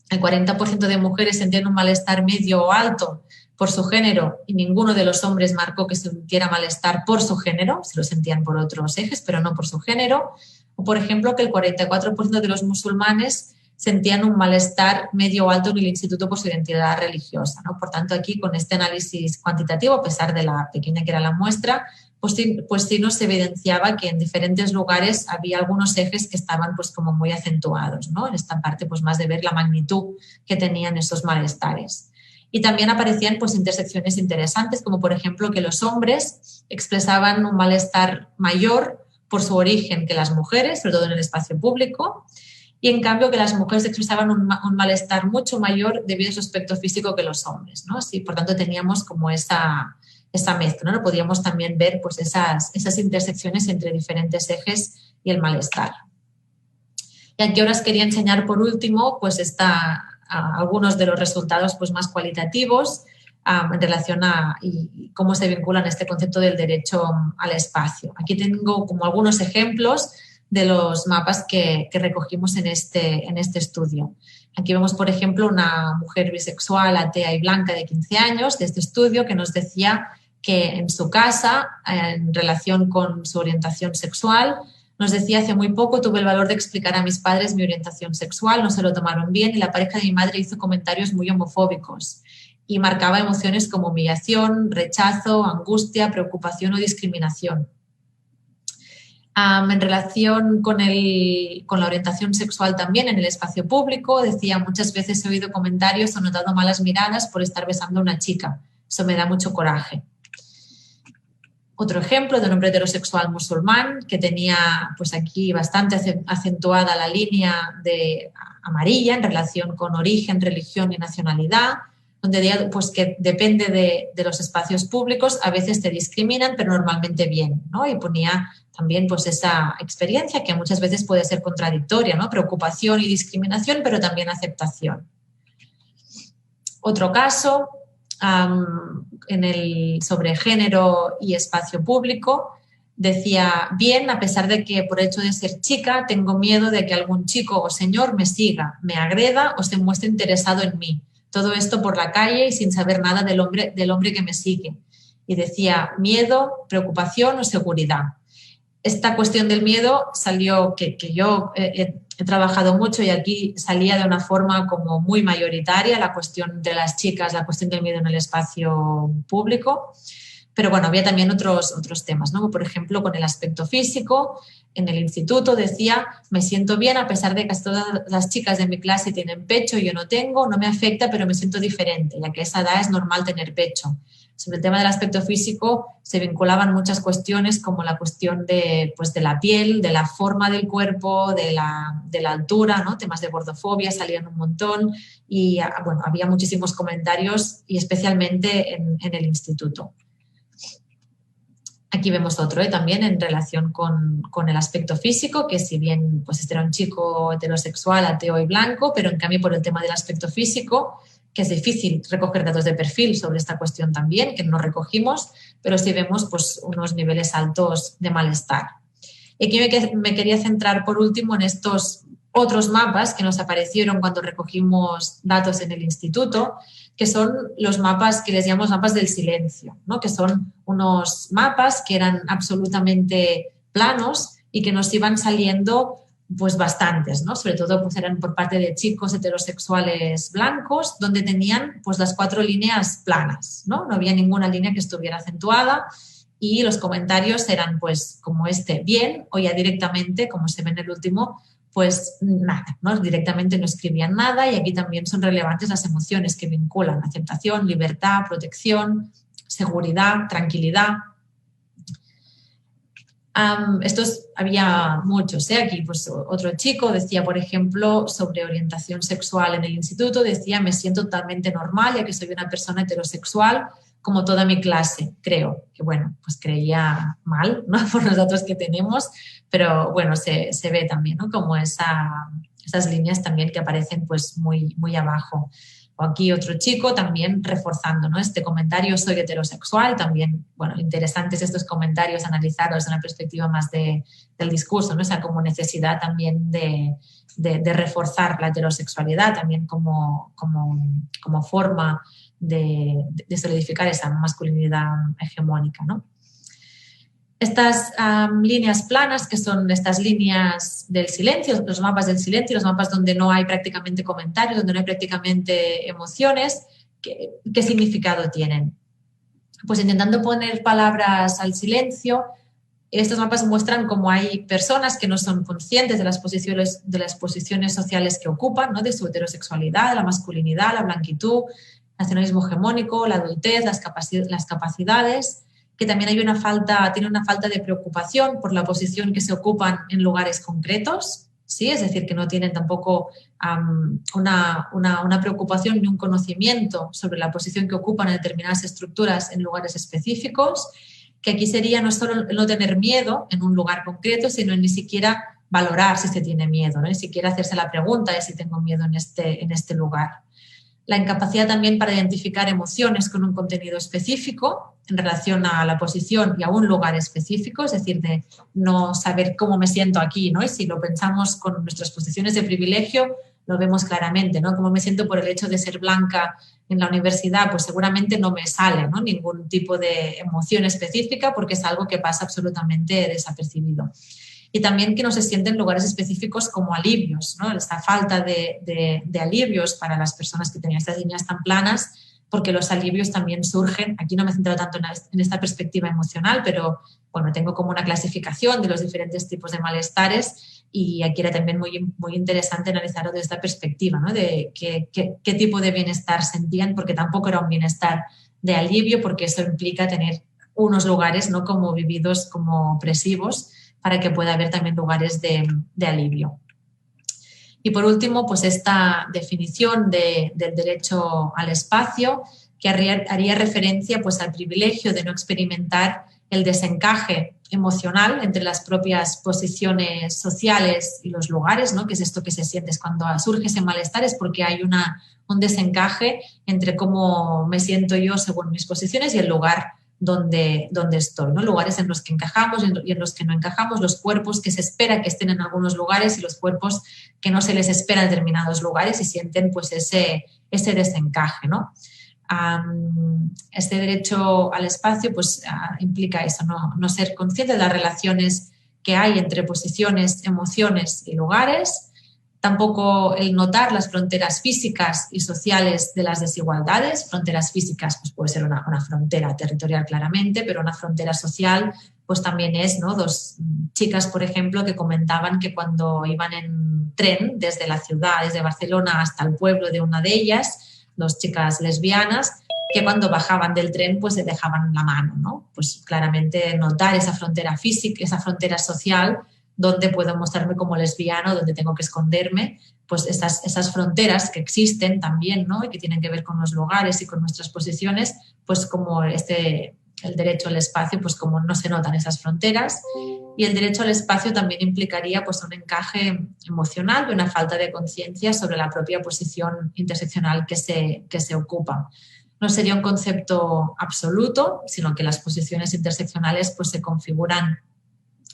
el 40% de mujeres sentían un malestar medio o alto por su género y ninguno de los hombres marcó que sintiera malestar por su género, se lo sentían por otros ejes, pero no por su género. O, por ejemplo, que el 44% de los musulmanes sentían un malestar medio o alto en el instituto por su identidad religiosa, ¿no? Por tanto, aquí con este análisis cuantitativo, a pesar de la pequeña que era la muestra, pues sí nos evidenciaba que en diferentes lugares había algunos ejes que estaban pues como muy acentuados, ¿no? En esta parte pues más de ver la magnitud que tenían esos malestares. Y también aparecían pues intersecciones interesantes, como por ejemplo que los hombres expresaban un malestar mayor por su origen que las mujeres, sobre todo en el espacio público, y en cambio que las mujeres expresaban un malestar mucho mayor debido a su aspecto físico que los hombres, ¿no? Sí, por tanto teníamos como esa mezcla, ¿no? Podíamos también ver pues esas intersecciones entre diferentes ejes y el malestar. Y aquí ahora os quería enseñar por último pues algunos de los resultados pues más cualitativos en relación a y cómo se vinculan este concepto del derecho al espacio. Aquí tengo como algunos ejemplos de los mapas que recogimos en este estudio. Aquí vemos, por ejemplo, una mujer bisexual, atea y blanca de 15 años de este estudio que nos decía que en su casa, en relación con su orientación sexual, nos decía: hace muy poco tuve el valor de explicar a mis padres mi orientación sexual, no se lo tomaron bien y la pareja de mi madre hizo comentarios muy homofóbicos y marcaba emociones como humillación, rechazo, angustia, preocupación o discriminación. En relación con la orientación sexual también en el espacio público, decía: muchas veces he oído comentarios o notado malas miradas por estar besando a una chica. Eso me da mucho coraje. Otro ejemplo de un hombre heterosexual musulmán que tenía pues aquí bastante acentuada la línea de amarilla en relación con origen, religión y nacionalidad, donde pues que depende de los espacios públicos, a veces te discriminan, pero normalmente bien, ¿no? Y ponía también pues esa experiencia que muchas veces puede ser contradictoria, ¿no? Preocupación y discriminación, pero también aceptación. Otro caso, sobre género y espacio público, decía: bien, a pesar de que por hecho de ser chica tengo miedo de que algún chico o señor me siga, me agreda o se muestre interesado en mí. Todo esto por la calle y sin saber nada del hombre que me sigue. Y decía: miedo, preocupación o seguridad. Esta cuestión del miedo salió, que yo he trabajado mucho y aquí salía de una forma como muy mayoritaria, la cuestión de las chicas, la cuestión del miedo en el espacio público. Pero bueno, había también otros temas, ¿no? Por ejemplo, con el aspecto físico, en el instituto decía: me siento bien a pesar de que todas las chicas de mi clase tienen pecho y yo no tengo, no me afecta, pero me siento diferente, ya que a esa edad es normal tener pecho. Sobre el tema del aspecto físico se vinculaban muchas cuestiones, como la cuestión de la piel, de la forma del cuerpo, de la altura, ¿no? Temas de gordofobia salían un montón y bueno, había muchísimos comentarios y especialmente en el instituto. Aquí vemos otro también en relación con el aspecto físico, que si bien pues este era un chico heterosexual, ateo y blanco, pero en cambio por el tema del aspecto físico, que es difícil recoger datos de perfil sobre esta cuestión también, que no recogimos, pero sí vemos pues unos niveles altos de malestar. Y aquí me quería centrar por último en estos otros mapas que nos aparecieron cuando recogimos datos en el instituto, que son los mapas que les llamamos mapas del silencio, ¿no? Que son unos mapas que eran absolutamente planos y que nos iban saliendo pues bastantes, ¿no? Sobre todo pues eran por parte de chicos heterosexuales blancos, donde tenían pues las 4 líneas planas, ¿no? No había ninguna línea que estuviera acentuada y los comentarios eran pues como bien, o ya directamente, como se ve en el último, pues nada, ¿no? Directamente no escribían nada. Y aquí también son relevantes las emociones que vinculan: aceptación, libertad, protección, seguridad, tranquilidad. Había muchos, aquí pues otro chico decía, por ejemplo, sobre orientación sexual en el instituto, decía: me siento totalmente normal ya que soy una persona heterosexual como toda mi clase. Creo que, bueno, pues creía mal, ¿no? Por los datos que tenemos, pero bueno, se ve también, ¿no? Como esa esas líneas también que aparecen pues muy, muy abajo. O aquí otro chico también reforzando, ¿no? Este comentario, soy heterosexual, también, bueno, interesantes estos comentarios analizados desde una perspectiva más del discurso, ¿no? O sea, como necesidad también de reforzar la heterosexualidad también como forma de solidificar esa masculinidad hegemónica, ¿no? Estas líneas planas, que son estas líneas del silencio, los mapas del silencio, los mapas donde no hay prácticamente comentarios, donde no hay prácticamente emociones, ¿qué significado tienen? Pues intentando poner palabras al silencio, estos mapas muestran cómo hay personas que no son conscientes de las posiciones sociales que ocupan, ¿no? De su heterosexualidad, la masculinidad, la blanquitud, el nacionalismo hegemónico, la adultez, las capacidades, que también tiene una falta de preocupación por la posición que se ocupan en lugares concretos, ¿sí? Es decir, que no tienen tampoco una preocupación ni un conocimiento sobre la posición que ocupan en determinadas estructuras en lugares específicos, que aquí sería no solo no tener miedo en un lugar concreto, sino ni siquiera valorar si se tiene miedo, ¿no? Ni siquiera hacerse la pregunta de si tengo miedo en este lugar. La incapacidad también para identificar emociones con un contenido específico en relación a la posición y a un lugar específico, es decir, de no saber cómo me siento aquí, ¿no? Y si lo pensamos con nuestras posiciones de privilegio, lo vemos claramente, ¿no? Cómo me siento por el hecho de ser blanca en la universidad, pues seguramente no me sale, ¿no? Ningún tipo de emoción específica porque es algo que pasa absolutamente desapercibido. Y también que no se sienten lugares específicos como alivios, ¿no? Esta falta de alivios para las personas que tenían estas líneas tan planas, porque los alivios también surgen, aquí no me he centrado tanto en esta perspectiva emocional, pero bueno, tengo como una clasificación de los diferentes tipos de malestares y aquí era también muy, muy interesante analizarlo desde esta perspectiva, ¿no? De qué tipo de bienestar sentían, porque tampoco era un bienestar de alivio, porque eso implica tener unos lugares, ¿no? Como vividos como opresivos, para que pueda haber también lugares de alivio. Y por último, pues esta definición del derecho al espacio, que haría referencia pues al privilegio de no experimentar el desencaje emocional entre las propias posiciones sociales y los lugares, ¿no? Que es esto que se siente, es cuando surge ese malestar, es porque hay un desencaje entre cómo me siento yo según mis posiciones y el lugar donde estoy, ¿no? Lugares en los que encajamos y en los que no encajamos, los cuerpos que se espera que estén en algunos lugares y los cuerpos que no se les espera en determinados lugares y sienten pues ese desencaje, ¿no? Este derecho al espacio pues implica eso, no ser consciente de las relaciones que hay entre posiciones, emociones y lugares. Tampoco el notar las fronteras físicas y sociales de las desigualdades. Fronteras físicas pues puede ser una frontera territorial claramente, pero una frontera social pues también es, ¿no? Dos chicas, por ejemplo, que comentaban que cuando iban en tren desde la ciudad, desde Barcelona hasta el pueblo de una de ellas, dos chicas lesbianas, que cuando bajaban del tren pues se dejaban la mano, ¿no? Pues claramente notar esa frontera física, esa frontera social, donde puedo mostrarme como lesbiana, donde tengo que esconderme, pues esas fronteras que existen también, ¿no? Y que tienen que ver con los lugares y con nuestras posiciones, pues como el derecho al espacio, pues como no se notan esas fronteras. Y el derecho al espacio también implicaría pues un encaje emocional y una falta de conciencia sobre la propia posición interseccional que se ocupa. No sería un concepto absoluto, sino que las posiciones interseccionales pues se configuran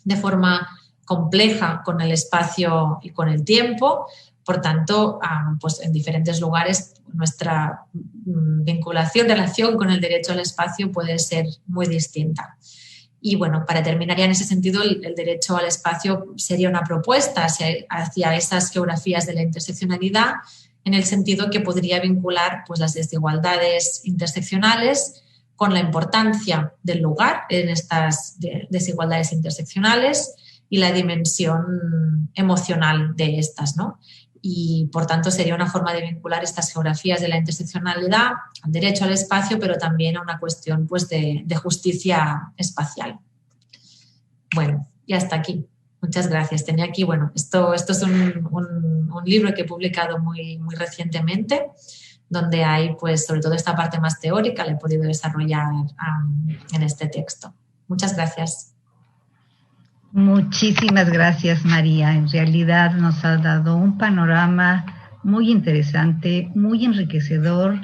de forma compleja con el espacio y con el tiempo. Por tanto, pues en diferentes lugares nuestra vinculación, relación con el derecho al espacio puede ser muy distinta. Y bueno, para terminar ya en ese sentido, el derecho al espacio sería una propuesta hacia esas geografías de la interseccionalidad, en el sentido que podría vincular pues, las desigualdades interseccionales con la importancia del lugar en estas desigualdades interseccionales y la dimensión emocional de estas, ¿no? Y, por tanto, sería una forma de vincular estas geografías de la interseccionalidad al derecho al espacio, pero también a una cuestión pues, de justicia espacial. Bueno, y hasta aquí. Muchas gracias. Tenía aquí, bueno, esto es un libro que he publicado muy, muy recientemente, donde hay, pues, sobre todo esta parte más teórica, la he podido desarrollar en este texto. Muchas gracias. Muchísimas gracias, María. En realidad nos ha dado un panorama muy interesante, muy enriquecedor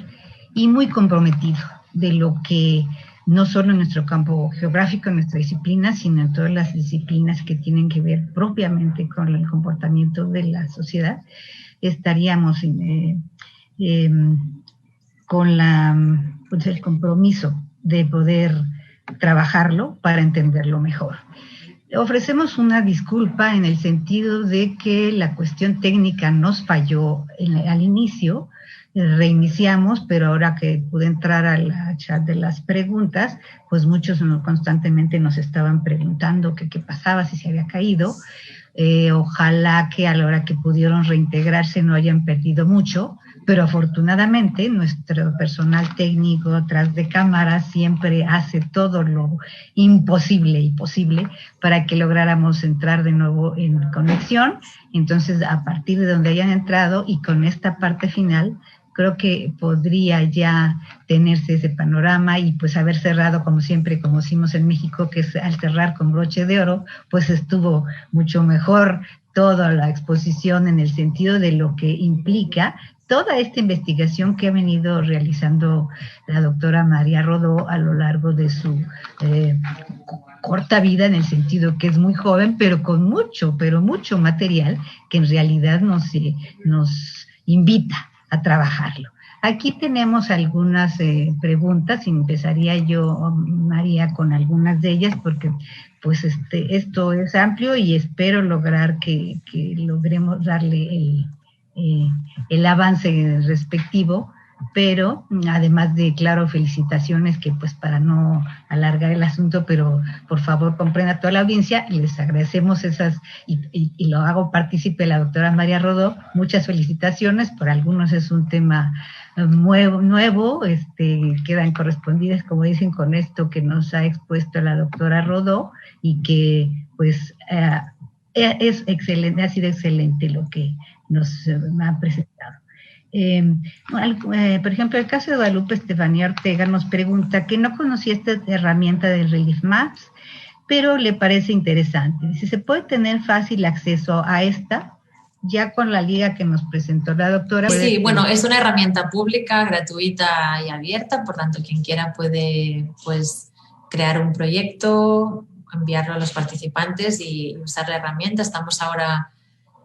y muy comprometido de lo que no solo en nuestro campo geográfico, en nuestra disciplina, sino en todas las disciplinas que tienen que ver propiamente con el comportamiento de la sociedad, estaríamos eh, con pues el compromiso de poder trabajarlo para entenderlo mejor. Ofrecemos una disculpa en el sentido de que la cuestión técnica nos falló al inicio, reiniciamos, pero ahora que pude entrar a la chat de las preguntas, pues muchos constantemente nos estaban preguntando qué pasaba, si se había caído. Ojalá que a la hora que pudieron reintegrarse no hayan perdido mucho, pero afortunadamente nuestro personal técnico tras de cámara siempre hace todo lo imposible y posible para que lográramos entrar de nuevo en conexión. Entonces, a partir de donde hayan entrado y con esta parte final, creo que podría ya tenerse ese panorama y pues haber cerrado como siempre, como hicimos en México, que es al cerrar con broche de oro, pues estuvo mucho mejor toda la exposición en el sentido de lo que implica toda esta investigación que ha venido realizando la doctora María Rodó a lo largo de su corta vida, en el sentido que es muy joven, pero con mucho, pero mucho material que en realidad nos invita a trabajarlo. Aquí tenemos algunas preguntas y empezaría yo, María, con algunas de ellas porque pues esto es amplio y espero lograr que logremos darle el avance respectivo, pero además de, claro, felicitaciones que pues para no alargar el asunto, pero por favor comprenda a toda la audiencia, les agradecemos esas y lo hago partícipe la doctora María Rodó, muchas felicitaciones, por algunos es un tema nuevo, quedan correspondidas, como dicen, con esto que nos ha expuesto la doctora Rodó y que pues es excelente, ha sido excelente lo que nos ha presentado. Por ejemplo, el caso de Guadalupe Estefanía Ortega nos pregunta que no conocía esta herramienta del Relief Maps, pero le parece interesante. Dice, ¿se puede tener fácil acceso a esta? Ya con la liga que nos presentó la doctora. Sí, bueno, es una herramienta pública, gratuita y abierta, por tanto, quien quiera puede pues, crear un proyecto, enviarlo a los participantes y usar la herramienta. Estamos ahora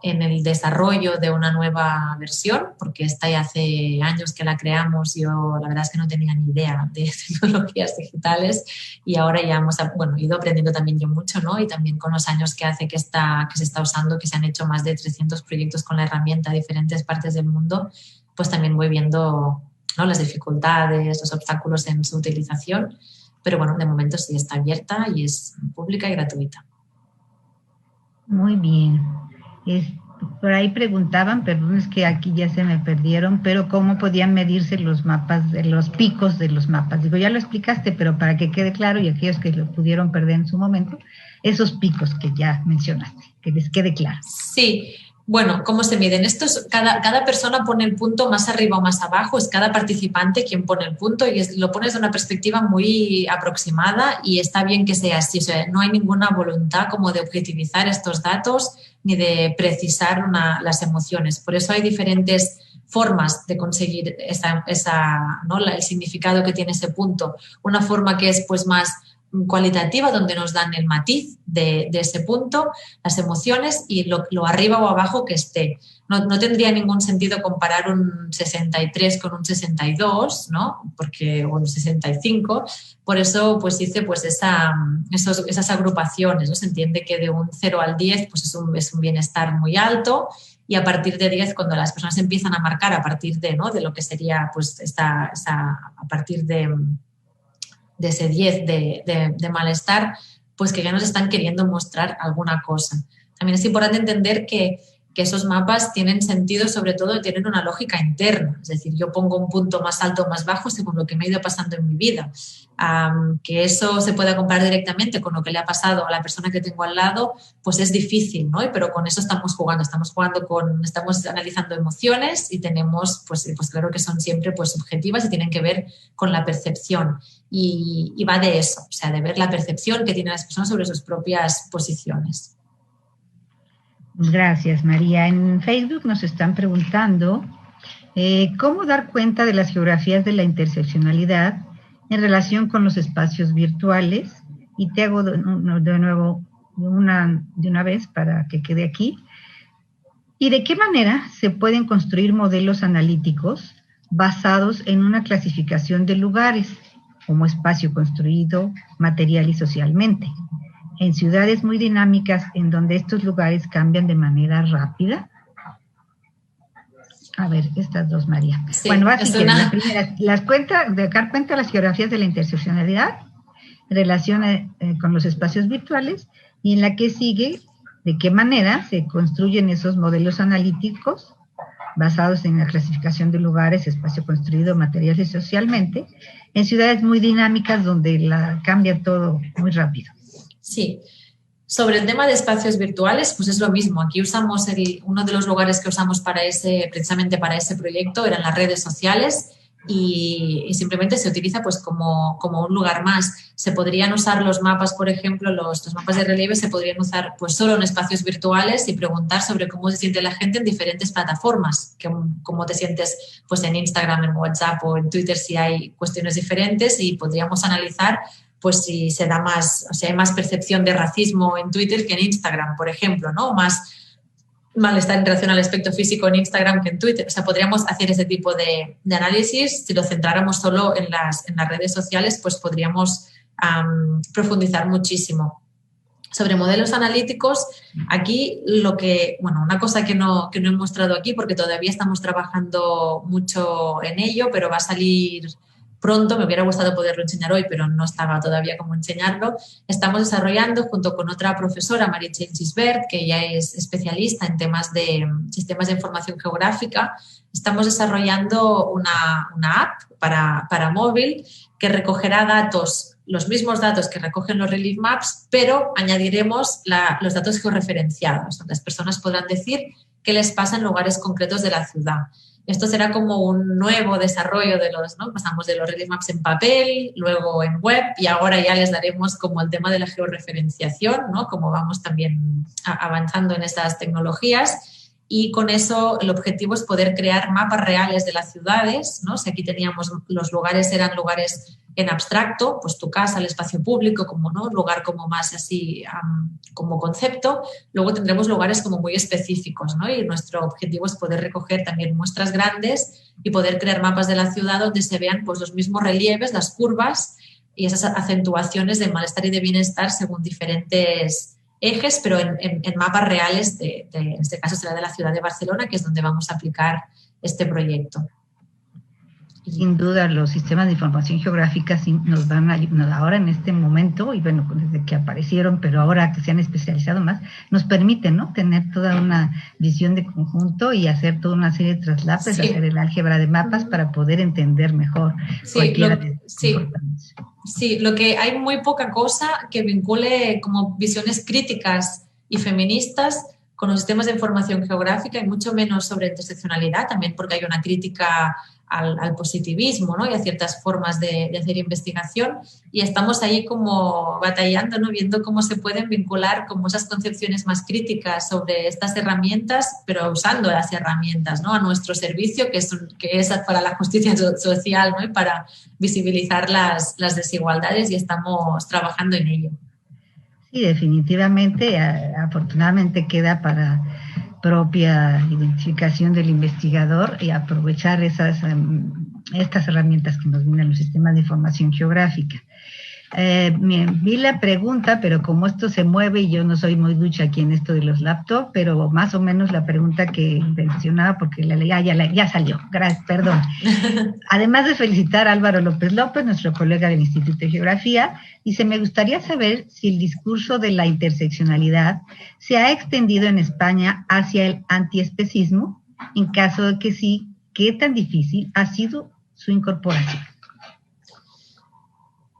en el desarrollo de una nueva versión, porque esta ya hace años que la creamos, yo la verdad es que no tenía ni idea de tecnologías digitales y ahora ya hemos ido aprendiendo también yo mucho, ¿no? Y también con los años que hace que se está usando, que se han hecho más de 300 proyectos con la herramienta en diferentes partes del mundo, pues también voy viendo, ¿no?, las dificultades, los obstáculos en su utilización, pero bueno, de momento sí está abierta y es pública y gratuita. Muy bien. Por ahí preguntaban, perdón, es que aquí ya se me perdieron, pero ¿cómo podían medirse los mapas, los picos de los mapas? Digo, ya lo explicaste, pero para que quede claro y aquellos que lo pudieron perder en su momento, esos picos que ya mencionaste, que les quede claro. Sí, bueno, ¿cómo se miden estos? Cada persona pone el punto más arriba o más abajo, es cada participante quien pone el punto y lo pones de una perspectiva muy aproximada y está bien que sea así, o sea, no hay ninguna voluntad como de objetivizar estos datos ni de precisar las emociones. Por eso hay diferentes formas de conseguir ¿no?, el significado que tiene ese punto. Una forma que es pues más cualitativa, donde nos dan el matiz de ese punto, las emociones y lo arriba o abajo que esté. No tendría ningún sentido comparar un 63 con un 62, ¿no? O un 65. Por eso pues hice pues esas agrupaciones, ¿no? Se entiende que de un 0 al 10 pues es un bienestar muy alto y a partir de 10, cuando las personas empiezan a marcar a partir de, ¿no?, de lo que sería pues a partir de ese 10 de malestar, pues que ya nos están queriendo mostrar alguna cosa. También es importante entender que que esos mapas tienen sentido, sobre todo tienen una lógica interna. Es decir, yo pongo un punto más alto o más bajo según lo que me ha ido pasando en mi vida. Que eso se pueda comparar directamente con lo que le ha pasado a la persona que tengo al lado, pues es difícil, ¿no? Pero con eso estamos jugando estamos analizando emociones y tenemos, pues claro que son siempre pues subjetivas y tienen que ver con la percepción. Y va de eso, o sea, de ver la percepción que tienen las personas sobre sus propias posiciones. Gracias, María. En Facebook nos están preguntando cómo dar cuenta de las geografías de la interseccionalidad en relación con los espacios virtuales. Y te hago de nuevo de una vez para que quede aquí. ¿Y de qué manera se pueden construir modelos analíticos basados en una clasificación de lugares, como espacio construido, material y socialmente, en ciudades muy dinámicas en donde estos lugares cambian de manera rápida? A ver, estas dos, María. Sí, bueno, así que la primera, dar cuenta de las geografías de la interseccionalidad en relación con los espacios virtuales, y en la que sigue, de qué manera se construyen esos modelos analíticos basados en la clasificación de lugares, espacio construido, material y socialmente, en ciudades muy dinámicas donde cambia todo muy rápido. Sí, sobre el tema de espacios virtuales, pues es lo mismo. Aquí usamos uno de los lugares que usamos precisamente para ese proyecto eran las redes sociales y simplemente se utiliza pues como un lugar más. Se podrían usar los mapas, por ejemplo, los mapas de relieve se podrían usar pues solo en espacios virtuales y preguntar sobre cómo se siente la gente en diferentes plataformas, cómo te sientes pues en Instagram, en WhatsApp o en Twitter, si hay cuestiones diferentes, y podríamos analizar pues si se da más, o sea, hay más percepción de racismo en Twitter que en Instagram, por ejemplo, ¿no? Más malestar en relación al aspecto físico en Instagram que en Twitter. O sea, podríamos hacer ese tipo de análisis. Si lo centráramos solo en las redes sociales, pues podríamos profundizar muchísimo. Sobre modelos analíticos, aquí una cosa que no he mostrado aquí, porque todavía estamos trabajando mucho en ello, pero va a salir pronto, me hubiera gustado poderlo enseñar hoy, pero no estaba todavía cómo enseñarlo. Estamos desarrollando, junto con otra profesora, Marie-Jane Gisbert, que ya es especialista en temas de sistemas de información geográfica, estamos desarrollando una app para móvil que recogerá los mismos datos que recogen los Relief Maps, pero añadiremos los datos georreferenciados. Las personas podrán decir qué les pasa en lugares concretos de la ciudad. Esto será como un nuevo desarrollo ¿no? Pasamos de los Relief Maps en papel, luego en web, y ahora ya les daremos como el tema de la georreferenciación, ¿no? Como vamos también avanzando en estas tecnologías. Y con eso el objetivo es poder crear mapas reales de las ciudades, ¿no? Si aquí teníamos los lugares, eran lugares en abstracto, pues tu casa, el espacio público, como no, un lugar como más así como concepto. Luego tendremos lugares como muy específicos, ¿no? Y nuestro objetivo es poder recoger también muestras grandes y poder crear mapas de la ciudad donde se vean pues los mismos relieves, las curvas y esas acentuaciones de malestar y de bienestar según diferentes ejes, pero en mapas reales en este caso será de la ciudad de Barcelona, que es donde vamos a aplicar este proyecto. Sin duda, los sistemas de información geográfica sí nos van a ayudar ahora en este momento, y bueno, desde que aparecieron, pero ahora que se han especializado más, nos permiten, ¿no?, tener toda una visión de conjunto y hacer toda una serie de traslapes, sí, hacer el álgebra de mapas para poder entender mejor cualquiera de estos comportamientos. Sí, lo que hay muy poca cosa que vincule como visiones críticas y feministas con los sistemas de información geográfica, y mucho menos sobre interseccionalidad, también porque hay una crítica al positivismo, ¿no?, y a ciertas formas de hacer investigación, y estamos ahí como batallando, ¿no?, viendo cómo se pueden vincular como esas concepciones más críticas sobre estas herramientas, pero usando las herramientas, ¿no?, a nuestro servicio, que es para la justicia social, ¿no?, y para visibilizar las desigualdades, y estamos trabajando en ello. Sí, definitivamente, afortunadamente queda para propia identificación del investigador y aprovechar estas herramientas que nos brindan los sistemas de información geográfica. Vi la pregunta, pero como esto se mueve y yo no soy muy ducha aquí en esto de los laptops, pero más o menos la pregunta que mencionaba, porque ya salió, gracias, perdón. Además de felicitar a Álvaro López López, nuestro colega del Instituto de Geografía, dice, me gustaría saber si el discurso de la interseccionalidad se ha extendido en España hacia el antiespecismo. En caso de que sí, ¿qué tan difícil ha sido su incorporación?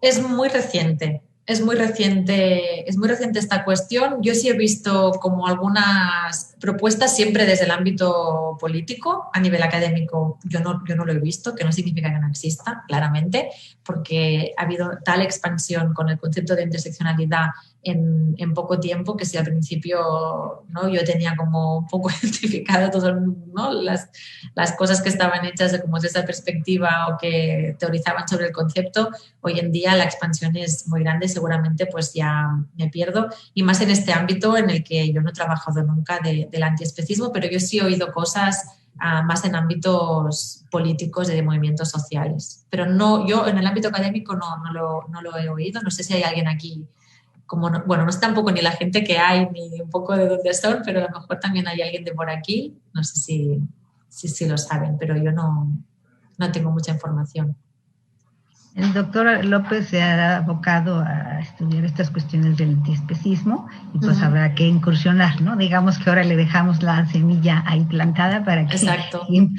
Es muy reciente esta cuestión. Yo sí he visto como algunas propuestas siempre desde el ámbito político. A nivel académico yo no lo he visto, que no significa que no exista, claramente, porque ha habido tal expansión con el concepto de interseccionalidad en poco tiempo, que si al principio, ¿no?, yo tenía como un poco identificado todas, ¿no?, las cosas que estaban hechas de, como desde esa perspectiva o que teorizaban sobre el concepto, hoy en día la expansión es muy grande, seguramente pues ya me pierdo, y más en este ámbito en el que yo no he trabajado nunca del antiespecismo, pero yo sí he oído cosas más en ámbitos políticos y de movimientos sociales. Pero no, yo en el ámbito académico no lo he oído. No sé si hay alguien aquí, como no sé tampoco ni la gente que hay, ni un poco de dónde son, pero a lo mejor también hay alguien de por aquí. No sé si lo saben, pero yo no tengo mucha información. El doctor López se ha abocado a estudiar estas cuestiones del antiespecismo y pues habrá que incursionar, ¿no? Digamos que ahora le dejamos la semilla ahí plantada para que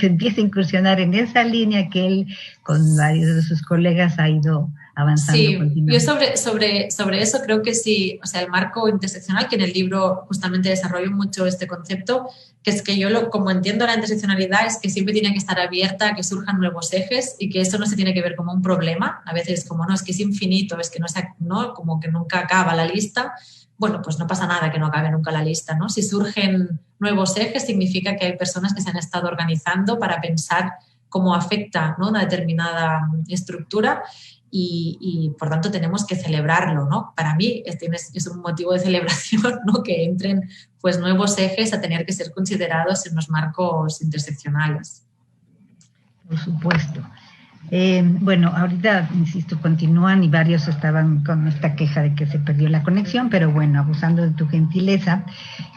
empiece a incursionar en esa línea que él con varios de sus colegas ha ido avanzando. Sí, yo sobre eso creo que sí, o sea, el marco interseccional, que en el libro justamente desarrollo mucho este concepto, que es que yo como entiendo la interseccionalidad es que siempre tiene que estar abierta a que surjan nuevos ejes y que eso no se tiene que ver como un problema. A veces como no, es que es infinito, es que no, como que nunca acaba la lista. Bueno, pues no pasa nada que no acabe nunca la lista, ¿no? Si surgen nuevos ejes significa que hay personas que se han estado organizando para pensar cómo afecta, ¿no?, una determinada estructura. Y por tanto tenemos que celebrarlo, ¿no? Para mí es un motivo de celebración, ¿no?, que entren pues nuevos ejes a tener que ser considerados en los marcos interseccionales. Por supuesto. Bueno, ahorita, insisto, continúan y varios estaban con esta queja de que se perdió la conexión, pero bueno, abusando de tu gentileza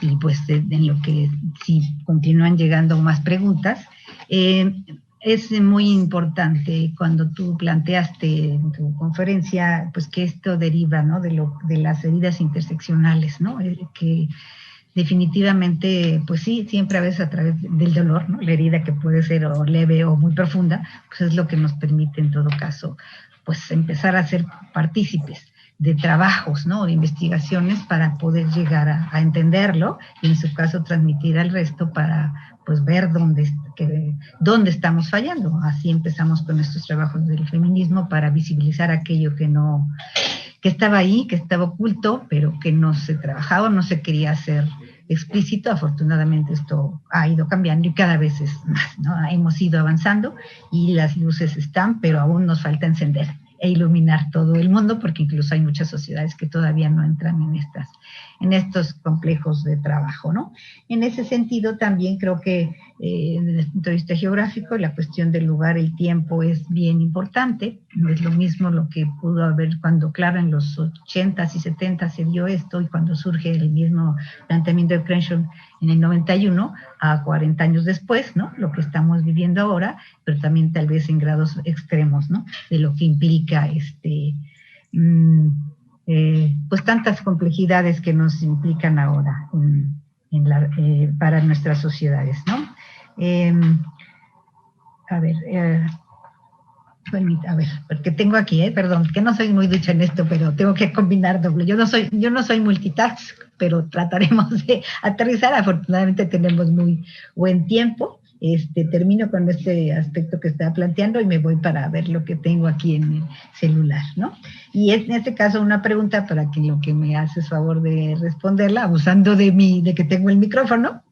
y pues en lo que sí continúan llegando más preguntas, es muy importante cuando tú planteaste en tu conferencia, pues que esto deriva, ¿no?, de las heridas interseccionales, ¿no?, que definitivamente, pues sí, siempre a veces a través del dolor, ¿no?, la herida que puede ser o leve o muy profunda, pues es lo que nos permite en todo caso, pues empezar a ser partícipes de trabajos, ¿no?, de investigaciones para poder llegar a entenderlo y en su caso transmitir al resto para pues ver dónde estamos fallando. Así empezamos con estos trabajos del feminismo para visibilizar aquello que estaba ahí, que estaba oculto, pero que no se trabajaba, no se quería hacer explícito. Afortunadamente esto ha ido cambiando y cada vez es más, ¿no? Hemos ido avanzando y las luces están, pero aún nos falta encender e iluminar todo el mundo, porque incluso hay muchas sociedades que todavía no entran en estos complejos de trabajo, ¿no? En ese sentido también creo que desde el punto de vista geográfico la cuestión del lugar, el tiempo es bien importante. No es lo mismo lo que pudo haber cuando, claro, en los 80s y 70s se dio esto y cuando surge el mismo planteamiento de Crenshaw en el 91 a 40 años después, ¿no?, lo que estamos viviendo ahora, pero también tal vez en grados extremos, ¿no?, de lo que implica pues tantas complejidades que nos implican ahora para nuestras sociedades, ¿no? A ver, porque tengo aquí, perdón, que no soy muy ducha en esto, pero tengo que combinar doble. Yo no soy multitask, pero trataremos de aterrizar. Afortunadamente tenemos muy buen tiempo. Termino con este aspecto que estaba planteando y me voy para ver lo que tengo aquí en el celular, ¿no? Y es en este caso una pregunta para que lo que me haces favor de responderla, abusando de que tengo el micrófono,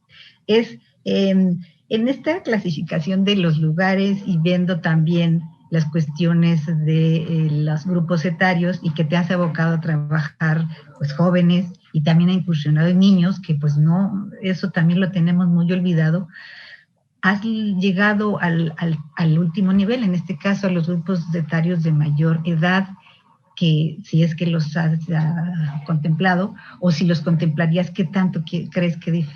es en esta clasificación de los lugares y viendo también las cuestiones de los grupos etarios y que te has abocado a trabajar pues jóvenes y también ha incursionado en niños, que pues no, eso también lo tenemos muy olvidado. Has llegado al último nivel, en este caso a los grupos etarios de mayor edad. que si es que los has contemplado, o si los contemplarías, ¿qué tanto crees que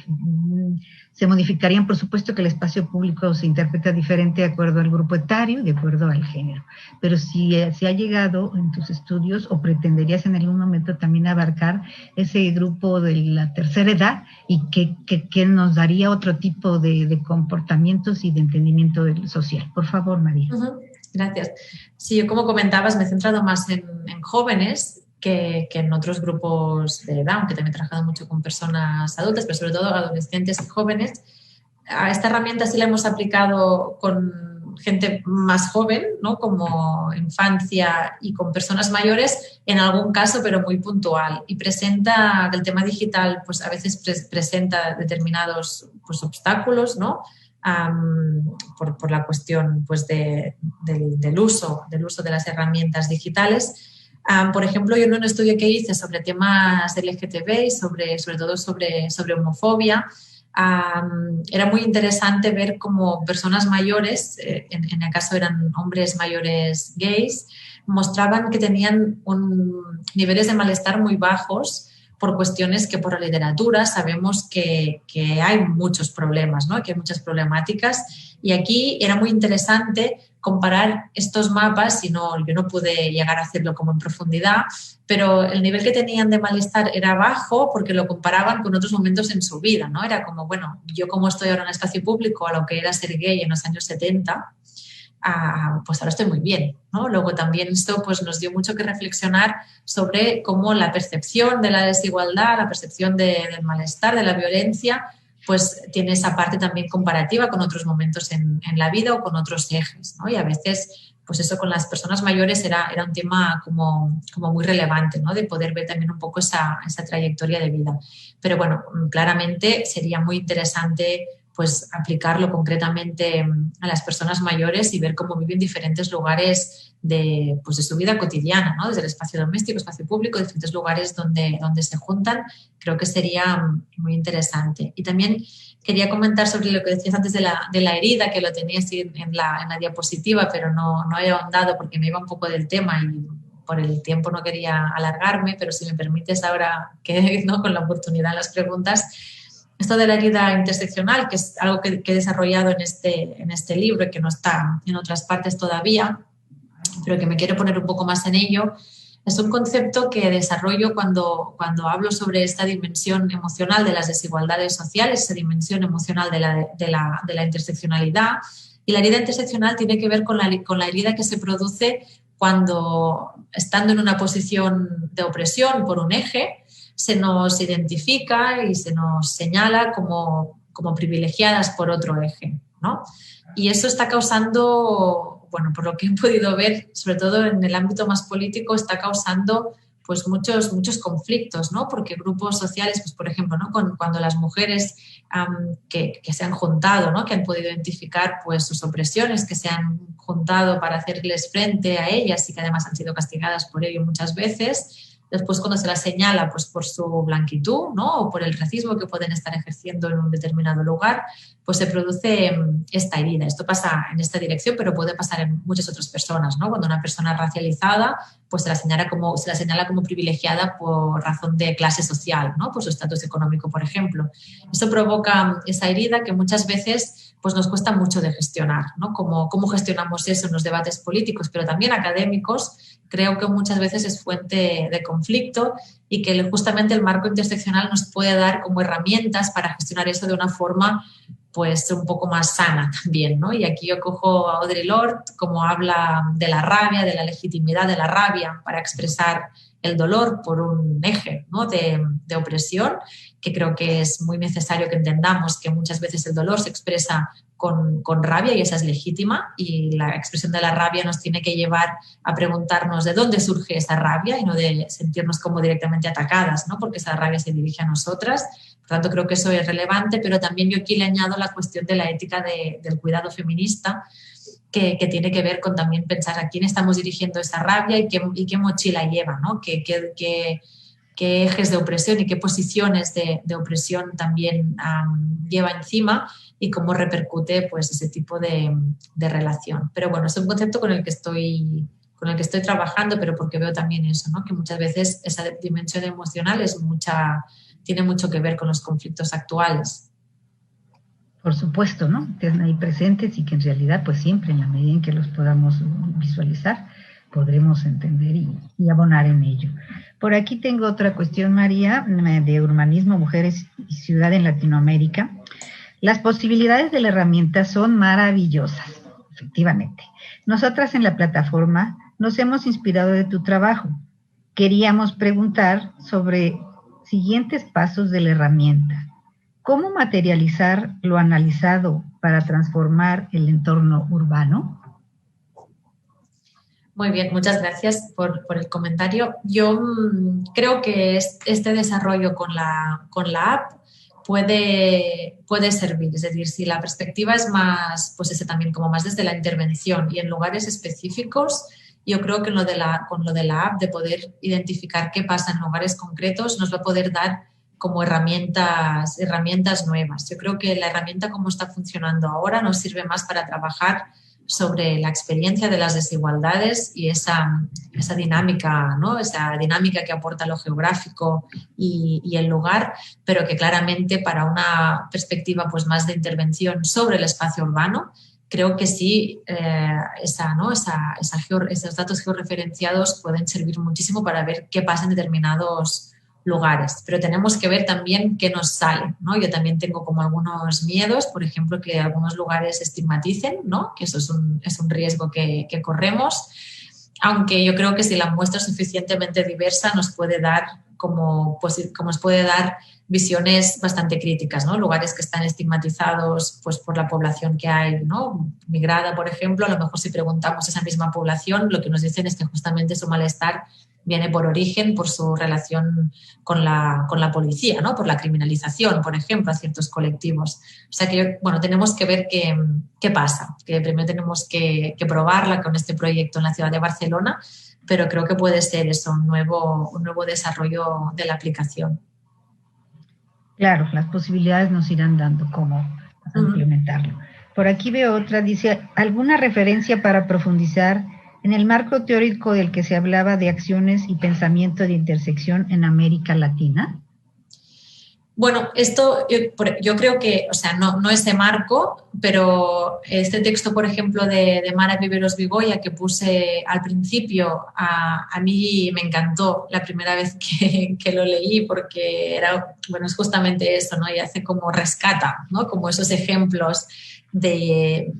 se modificarían? Por supuesto que el espacio público se interpreta diferente de acuerdo al grupo etario y de acuerdo al género, pero si ha llegado en tus estudios o pretenderías en algún momento también abarcar ese grupo de la tercera edad y que nos daría otro tipo de comportamientos y de entendimiento social. Por favor, María. Uh-huh. Gracias. Sí, yo como comentabas me he centrado más en jóvenes que en otros grupos de edad, aunque también he trabajado mucho con personas adultas, pero sobre todo adolescentes y jóvenes. A esta herramienta sí la hemos aplicado con gente más joven, ¿no? Como infancia, y con personas mayores en algún caso, pero muy puntual. Y presenta, el tema digital, pues a veces presenta determinados pues, obstáculos, ¿no? Por la cuestión pues, del uso de las herramientas digitales. Por ejemplo, yo en un estudio que hice sobre temas LGTB y sobre todo sobre homofobia, era muy interesante ver cómo personas mayores, en el caso eran hombres mayores gays, mostraban que tenían niveles de malestar muy bajos por cuestiones que por la literatura sabemos que hay muchos problemas, ¿no? Que hay muchas problemáticas, y aquí era muy interesante comparar estos mapas. Yo no pude llegar a hacerlo como en profundidad, pero el nivel que tenían de malestar era bajo porque lo comparaban con otros momentos en su vida, ¿no? Era como, bueno, yo como estoy ahora en el espacio público a lo que era ser gay en los años 70, pues ahora estoy muy bien, ¿no? Luego también esto pues, nos dio mucho que reflexionar sobre cómo la percepción de la desigualdad, la percepción del malestar, de la violencia, pues tiene esa parte también comparativa con otros momentos en la vida o con otros ejes, ¿no? Y a veces, pues eso con las personas mayores era un tema como muy relevante, ¿no? De poder ver también un poco esa trayectoria de vida. Pero bueno, claramente sería muy interesante pues aplicarlo concretamente a las personas mayores y ver cómo viven diferentes lugares de su vida cotidiana, ¿no? Desde el espacio doméstico, espacio público, diferentes lugares donde se juntan. Creo que sería muy interesante. Y también quería comentar sobre lo que decías antes de la herida, que lo tenía así en la diapositiva, pero no he ahondado porque me iba un poco del tema y por el tiempo no quería alargarme, pero si me permites ahora, que ¿no? Con la oportunidad en las preguntas. Esto de la herida interseccional, que es algo que he desarrollado en este libro y que no está en otras partes todavía, pero que me quiero poner un poco más en ello, es un concepto que desarrollo cuando hablo sobre esta dimensión emocional de las desigualdades sociales, esa dimensión emocional de la interseccionalidad. Y la herida interseccional tiene que ver con la herida que se produce cuando, estando en una posición de opresión por un eje, se nos identifica y se nos señala como privilegiadas por otro eje, ¿no? Y eso está causando, bueno, por lo que he podido ver, sobre todo en el ámbito más político, está causando pues muchos conflictos, ¿no? Porque grupos sociales, pues por ejemplo, ¿no? Cuando las mujeres que se han juntado, ¿no? Que han podido identificar pues sus opresiones, que se han juntado para hacerles frente a ellas y que además han sido castigadas por ello muchas veces. Después, cuando se las señala pues, por su blanquitud, ¿no? O por el racismo que pueden estar ejerciendo en un determinado lugar, pues se produce esta herida. Esto pasa en esta dirección, pero puede pasar en muchas otras personas, ¿no? Cuando una persona racializada pues se la señala como privilegiada por razón de clase social, ¿no? Por su estatus económico, por ejemplo. Eso provoca esa herida que muchas veces pues, nos cuesta mucho de gestionar, ¿no? ¿Cómo gestionamos eso en los debates políticos, pero también académicos? Creo que muchas veces es fuente de conflicto y que justamente el marco interseccional nos puede dar como herramientas para gestionar eso de una forma pues un poco más sana también, ¿no? Y aquí yo cojo a Audre Lorde, como habla de la rabia, de la legitimidad de la rabia para expresar el dolor por un eje, ¿no? de opresión, que creo que es muy necesario que entendamos que muchas veces el dolor se expresa con rabia y esa es legítima, y la expresión de la rabia nos tiene que llevar a preguntarnos de dónde surge esa rabia y no de sentirnos como directamente atacadas, ¿no? Porque esa rabia se dirige a nosotras. Por tanto, creo que eso es relevante, pero también yo aquí le añado la cuestión de la ética del cuidado feminista, que tiene que ver con también pensar a quién estamos dirigiendo esa rabia y qué mochila lleva, ¿no? Qué ejes de opresión y qué posiciones de opresión también lleva encima y cómo repercute pues, ese tipo de relación. Pero bueno, es un concepto con el que estoy el que estoy trabajando, pero porque veo también eso, ¿no? Que muchas veces esa dimensión emocional tiene mucho que ver con los conflictos actuales. Por supuesto, ¿no? Que están ahí presentes y que en realidad, pues siempre, en la medida en que los podamos visualizar, podremos entender y abonar en ello. Por aquí tengo otra cuestión, María, de urbanismo, mujeres y ciudad en Latinoamérica. Las posibilidades de la herramienta son maravillosas, efectivamente. Nosotras en la plataforma nos hemos inspirado de tu trabajo. Queríamos preguntar sobre siguientes pasos de la herramienta. ¿Cómo materializar lo analizado para transformar el entorno urbano? Muy bien, muchas gracias por el comentario. Yo creo que este desarrollo con la app puede servir. Es decir, si la perspectiva es más, pues ese también como más desde la intervención y en lugares específicos, yo creo que con lo de la app, de poder identificar qué pasa en lugares concretos, nos va a poder dar como herramientas nuevas. Yo creo que la herramienta como está funcionando ahora nos sirve más para trabajar sobre la experiencia de las desigualdades y esa dinámica, ¿no? Esa dinámica que aporta lo geográfico y el lugar, pero que claramente para una perspectiva pues más de intervención sobre el espacio urbano, creo que sí, esos datos georreferenciados pueden servir muchísimo para ver qué pasa en determinados lugares, pero tenemos que ver también qué nos sale, ¿no? Yo también tengo como algunos miedos, por ejemplo, que algunos lugares estigmaticen, ¿no? Que eso es un riesgo que corremos, aunque yo creo que si la muestra es suficientemente diversa nos puede dar como nos puede dar visiones bastante críticas, ¿no? Lugares que están estigmatizados pues, por la población que hay, ¿no? Migrada, por ejemplo, a lo mejor si preguntamos a esa misma población, lo que nos dicen es que justamente su malestar viene por origen, por su relación con la policía, ¿no? Por la criminalización, por ejemplo, a ciertos colectivos. O sea que, tenemos que ver qué pasa, que primero tenemos que probarla con este proyecto en la ciudad de Barcelona, pero creo que puede ser eso, un nuevo desarrollo de la aplicación. Claro, las posibilidades nos irán dando cómo implementarlo. Por aquí veo otra, dice, ¿alguna referencia para profundizar en el marco teórico del que se hablaba de acciones y pensamiento de intersección en América Latina? Bueno, esto yo creo que, no ese marco, pero este texto, por ejemplo, de Mara Viveros Vigoya que puse al principio, a mí me encantó la primera vez que lo leí porque es justamente eso, ¿no? Y hace como rescata, ¿no? Como esos ejemplos de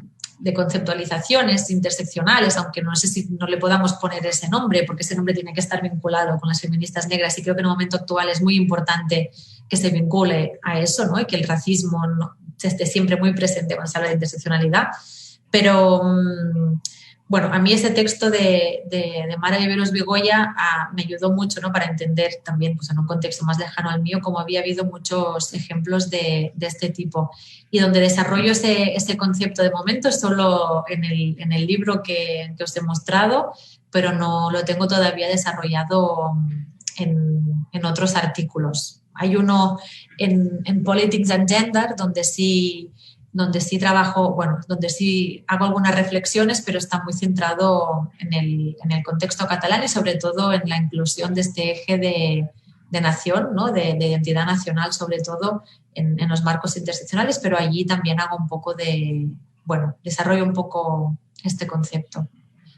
conceptualizaciones interseccionales, aunque no sé si no le podamos poner ese nombre, porque ese nombre tiene que estar vinculado con las feministas negras y creo que en el momento actual es muy importante que se vincule a eso, ¿no? Y que el racismo esté siempre muy presente cuando se habla de interseccionalidad. Pero, a mí ese texto de Mara Viveros Vigoya me ayudó mucho, ¿no? Para entender también, pues en un contexto más lejano al mío, cómo había habido muchos ejemplos de este tipo. Y donde desarrollo ese concepto de momento es solo en el libro que os he mostrado, pero no lo tengo todavía desarrollado en otros artículos. Hay en Politics and Gender donde sí trabajo, donde sí hago algunas reflexiones, pero está muy centrado en el contexto catalán y sobre todo en la inclusión de este eje de nación, ¿no? de identidad nacional, sobre todo en los marcos interseccionales, pero allí también hago un poco desarrollo un poco este concepto.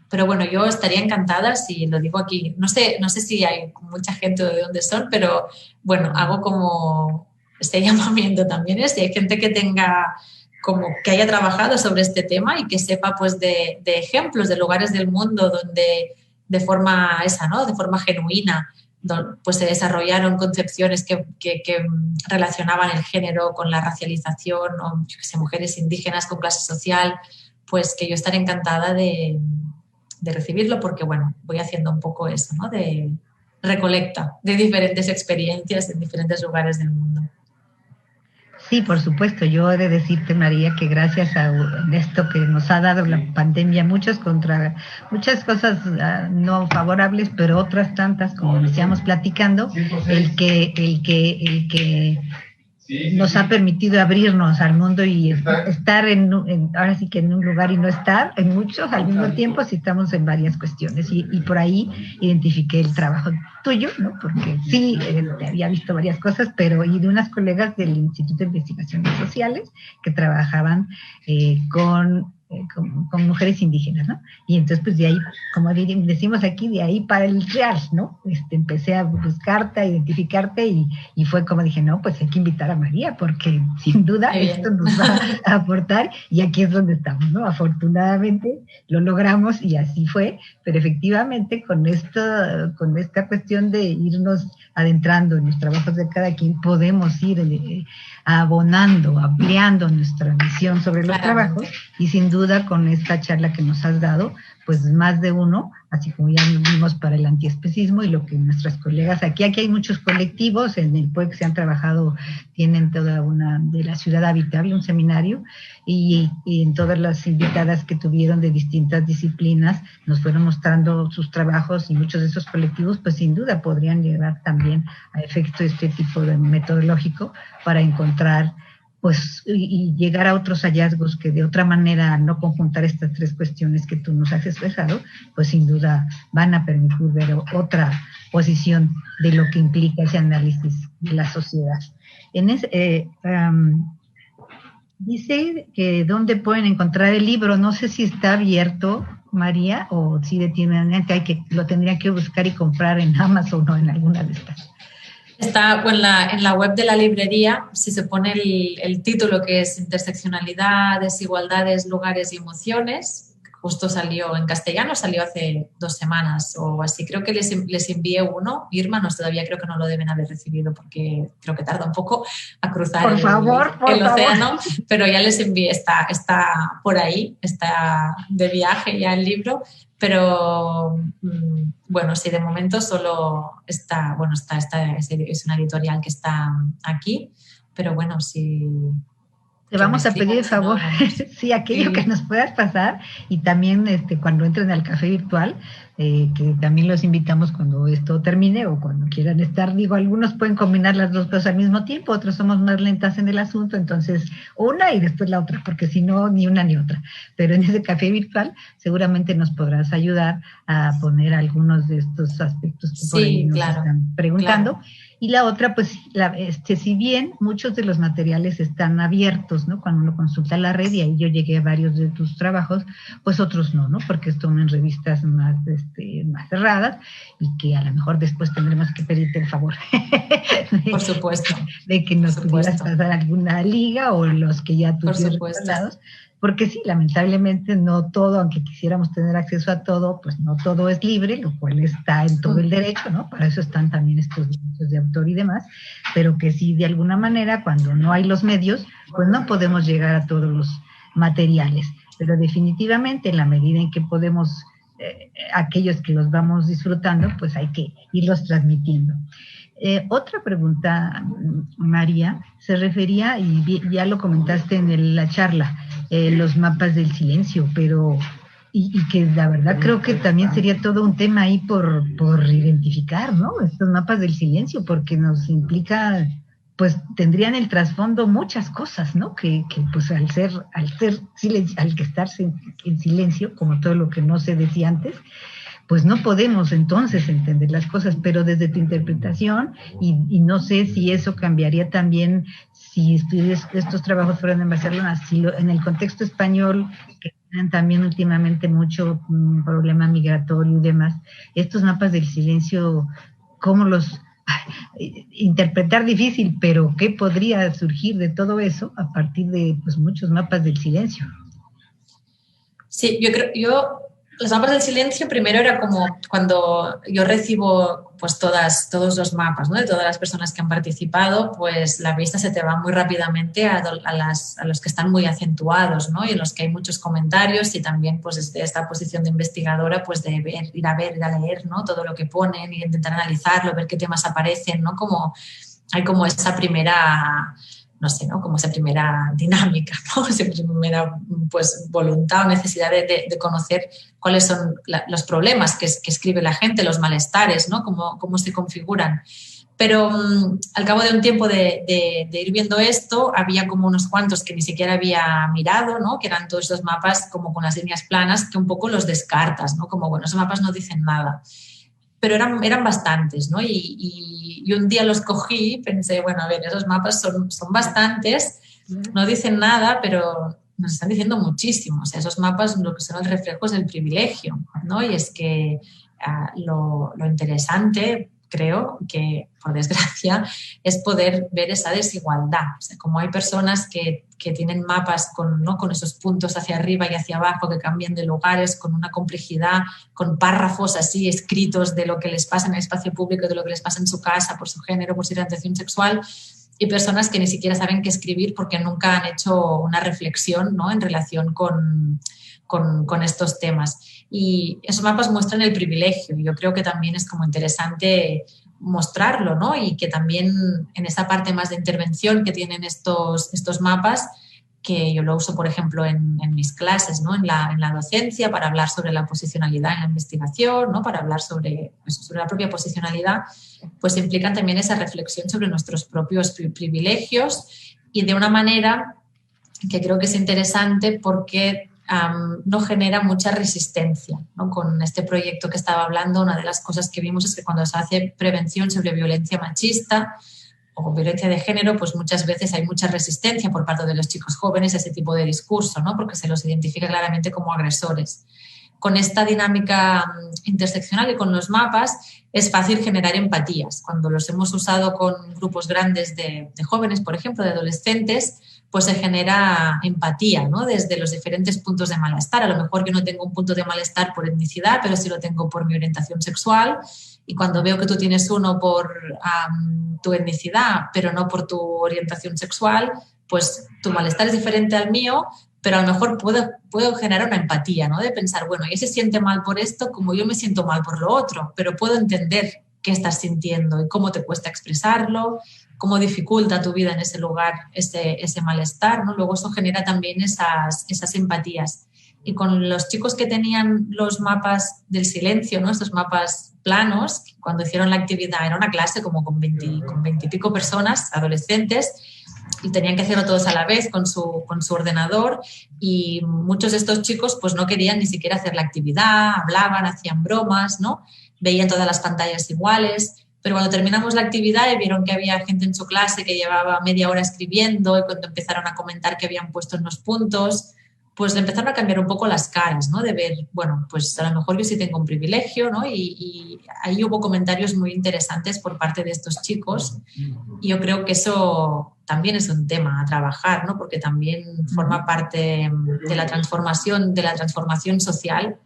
Pero yo estaría encantada, si lo digo aquí, no sé si hay mucha gente de dónde son, pero hago como este llamamiento también, si hay gente que que haya trabajado sobre este tema y que sepa pues de ejemplos de lugares del mundo donde de forma genuina pues se desarrollaron concepciones que relacionaban el género con la racialización o mujeres indígenas con clase social, pues que yo estaré encantada de recibirlo porque, voy haciendo un poco eso, ¿no? De recolecta de diferentes experiencias en diferentes lugares del mundo. Sí, por supuesto. Yo he de decirte, María, que gracias a esto que nos ha dado la pandemia, muchas cosas no favorables, pero otras tantas, como decíamos platicando, el que nos ha permitido abrirnos al mundo y estar ahora sí que en un lugar y no estar en muchos al mismo tiempo si estamos en varias cuestiones. Y por ahí identifiqué el trabajo tuyo, ¿no? Porque sí, había visto varias cosas, pero y de unas colegas del Instituto de Investigaciones Sociales que trabajaban con mujeres indígenas, ¿no? Y entonces, pues de ahí, como decimos aquí, de ahí para el real, ¿no? Empecé a buscarte, a identificarte y fue como dije, no, pues hay que invitar a María porque sin duda esto nos va a aportar y aquí es donde estamos, ¿no? Afortunadamente lo logramos y así fue, pero efectivamente con esta cuestión de irnos adentrando en los trabajos de cada quien, podemos ir abonando, ampliando nuestra visión sobre los trabajos y sin duda con esta charla que nos has dado, pues más de uno, así como ya vimos para el antiespecismo y lo que nuestras colegas aquí hay muchos colectivos, en el PUEC se han trabajado, tienen toda una de la ciudad habitable, un seminario, y en todas las invitadas que tuvieron de distintas disciplinas nos fueron mostrando sus trabajos y muchos de esos colectivos, pues sin duda podrían llevar también a efecto este tipo de metodológico para encontrar pues y llegar a otros hallazgos que de otra manera no conjuntar estas tres cuestiones que tú nos has expresado, pues sin duda van a permitir ver otra posición de lo que implica ese análisis de la sociedad. Dice que dónde pueden encontrar el libro, no sé si está abierto, María, o si definitivamente lo tendrían que buscar y comprar en Amazon o en alguna de estas. Está en la web de la librería, si se pone el título que es Interseccionalidad, Desigualdades, Lugares y Emociones, justo salió en castellano, salió hace 2 semanas o así. Creo que les envié uno, Irma, todavía creo que no lo deben haber recibido porque creo que tarda un poco a cruzar el océano, pero ya les envié, está por ahí, está de viaje ya el libro. Pero bueno, sí, de momento solo está es una editorial que está aquí, pero bueno, sí. Te vamos a pedir el favor, sí, aquello que nos puedas pasar y también cuando entren al café virtual, que también los invitamos cuando esto termine o cuando quieran estar, algunos pueden combinar las dos cosas al mismo tiempo, otros somos más lentas en el asunto, entonces una y después la otra, porque si no, ni una ni otra. Pero en ese café virtual seguramente nos podrás ayudar a poner algunos de estos aspectos que por ahí nos están preguntando. Claro. Y la otra, pues, si bien muchos de los materiales están abiertos, ¿no? Cuando uno consulta la red, y ahí yo llegué a varios de tus trabajos, pues otros no, ¿no? Porque están en revistas más cerradas y que a lo mejor después tendremos que pedirte el favor. Por supuesto. De que nos pudieras pasar alguna liga o los que ya tuvieron respaldados. Porque sí, lamentablemente no todo, aunque quisiéramos tener acceso a todo, pues no todo es libre, lo cual está en todo el derecho, ¿no? Para eso están también estos derechos de autor y demás, pero que sí, de alguna manera, cuando no hay los medios, pues no podemos llegar a todos los materiales. Pero definitivamente, en la medida en que podemos, aquellos que los vamos disfrutando, pues hay que irlos transmitiendo. Otra pregunta, María, se refería, y ya lo comentaste en la charla, los mapas del silencio, pero y que la verdad creo que también sería todo un tema ahí por identificar, ¿no? Estos mapas del silencio, porque nos implica, pues tendrían el trasfondo muchas cosas, ¿no? Que pues al estarse en silencio, como todo lo que no se decía antes, pues no podemos entonces entender las cosas, pero desde tu interpretación, y no sé si eso cambiaría también si estos trabajos fueran en Barcelona, si en el contexto español, que tienen también últimamente mucho problema migratorio y demás, estos mapas del silencio, ¿cómo los interpretar difícil, pero qué podría surgir de todo eso a partir de pues muchos mapas del silencio? Sí, los mapas del silencio primero era como cuando yo recibo pues todos los mapas, ¿no? De todas las personas que han participado, pues la vista se te va muy rápidamente a los que están muy acentuados, ¿no? Y en los que hay muchos comentarios y también pues desde esta posición de investigadora pues de ir a leer, ¿no? Todo lo que ponen y intentar analizarlo, ver qué temas aparecen, ¿no? Hay como esa primera... no sé, ¿no? Como esa primera dinámica, ¿no? Esa primera pues, voluntad o necesidad de conocer cuáles son los problemas que escribe la gente, los malestares, ¿no? Cómo se configuran. Pero al cabo de un tiempo de ir viendo esto, había como unos cuantos que ni siquiera había mirado, ¿no? Que eran todos esos mapas como con las líneas planas que un poco los descartas, ¿no? Como, bueno, esos mapas no dicen nada. Pero eran bastantes, ¿no? Y un día los cogí y pensé, bueno, a ver, esos mapas son bastantes, no dicen nada, pero nos están diciendo muchísimo. O sea, esos mapas lo que son el reflejo es del privilegio, ¿no? Y es que lo interesante, creo que, por desgracia, es poder ver esa desigualdad. O sea, como hay personas que tienen mapas con esos puntos hacia arriba y hacia abajo, que cambian de lugares, con una complejidad, con párrafos así escritos de lo que les pasa en el espacio público, de lo que les pasa en su casa, por su género, por su orientación sexual, y personas que ni siquiera saben qué escribir porque nunca han hecho una reflexión, ¿no? En relación con estos temas. Y esos mapas muestran el privilegio. Yo creo que también es como interesante mostrarlo, ¿no? Y que también en esa parte más de intervención que tienen estos mapas, que yo lo uso, por ejemplo, en mis clases, ¿no? En la docencia, para hablar sobre la posicionalidad en la investigación, ¿no? Para hablar sobre la propia posicionalidad, pues implican también esa reflexión sobre nuestros propios privilegios y de una manera que creo que es interesante porque no genera mucha resistencia, ¿no? Con este proyecto que estaba hablando, una de las cosas que vimos es que cuando se hace prevención sobre violencia machista o violencia de género, pues muchas veces hay mucha resistencia por parte de los chicos jóvenes a ese tipo de discurso, ¿no? Porque se los identifica claramente como agresores. Con esta dinámica interseccional y con los mapas es fácil generar empatías. Cuando los hemos usado con grupos grandes de jóvenes, por ejemplo, de adolescentes, pues se genera empatía, ¿no? Desde los diferentes puntos de malestar. A lo mejor yo no tengo un punto de malestar por etnicidad, pero sí lo tengo por mi orientación sexual. Y cuando veo que tú tienes uno por tu etnicidad, pero no por tu orientación sexual, pues tu malestar es diferente al mío, pero a lo mejor puedo generar una empatía, ¿no? De pensar, bueno, ella se siente mal por esto como yo me siento mal por lo otro, pero puedo entender qué estás sintiendo y cómo te cuesta expresarlo, cómo dificulta tu vida en ese lugar ese malestar, ¿no? Luego eso genera también esas empatías. Y con los chicos que tenían los mapas del silencio, ¿no? Estos mapas planos, cuando hicieron la actividad, era una clase como con 20 y pico personas, adolescentes, y tenían que hacerlo todos a la vez con su ordenador, y muchos de estos chicos pues no querían ni siquiera hacer la actividad, hablaban, hacían bromas, ¿no? Veían todas las pantallas iguales. Pero cuando terminamos la actividad y vieron que había gente en su clase que llevaba media hora escribiendo, y cuando empezaron a comentar qué habían puesto en los puntos, pues le empezaron a cambiar un poco las caras, ¿no? De ver, bueno, pues a lo mejor yo sí tengo un privilegio, ¿no? Y ahí hubo comentarios muy interesantes por parte de estos chicos, y yo creo que eso también es un tema a trabajar, ¿no? Porque también forma parte de la transformación social,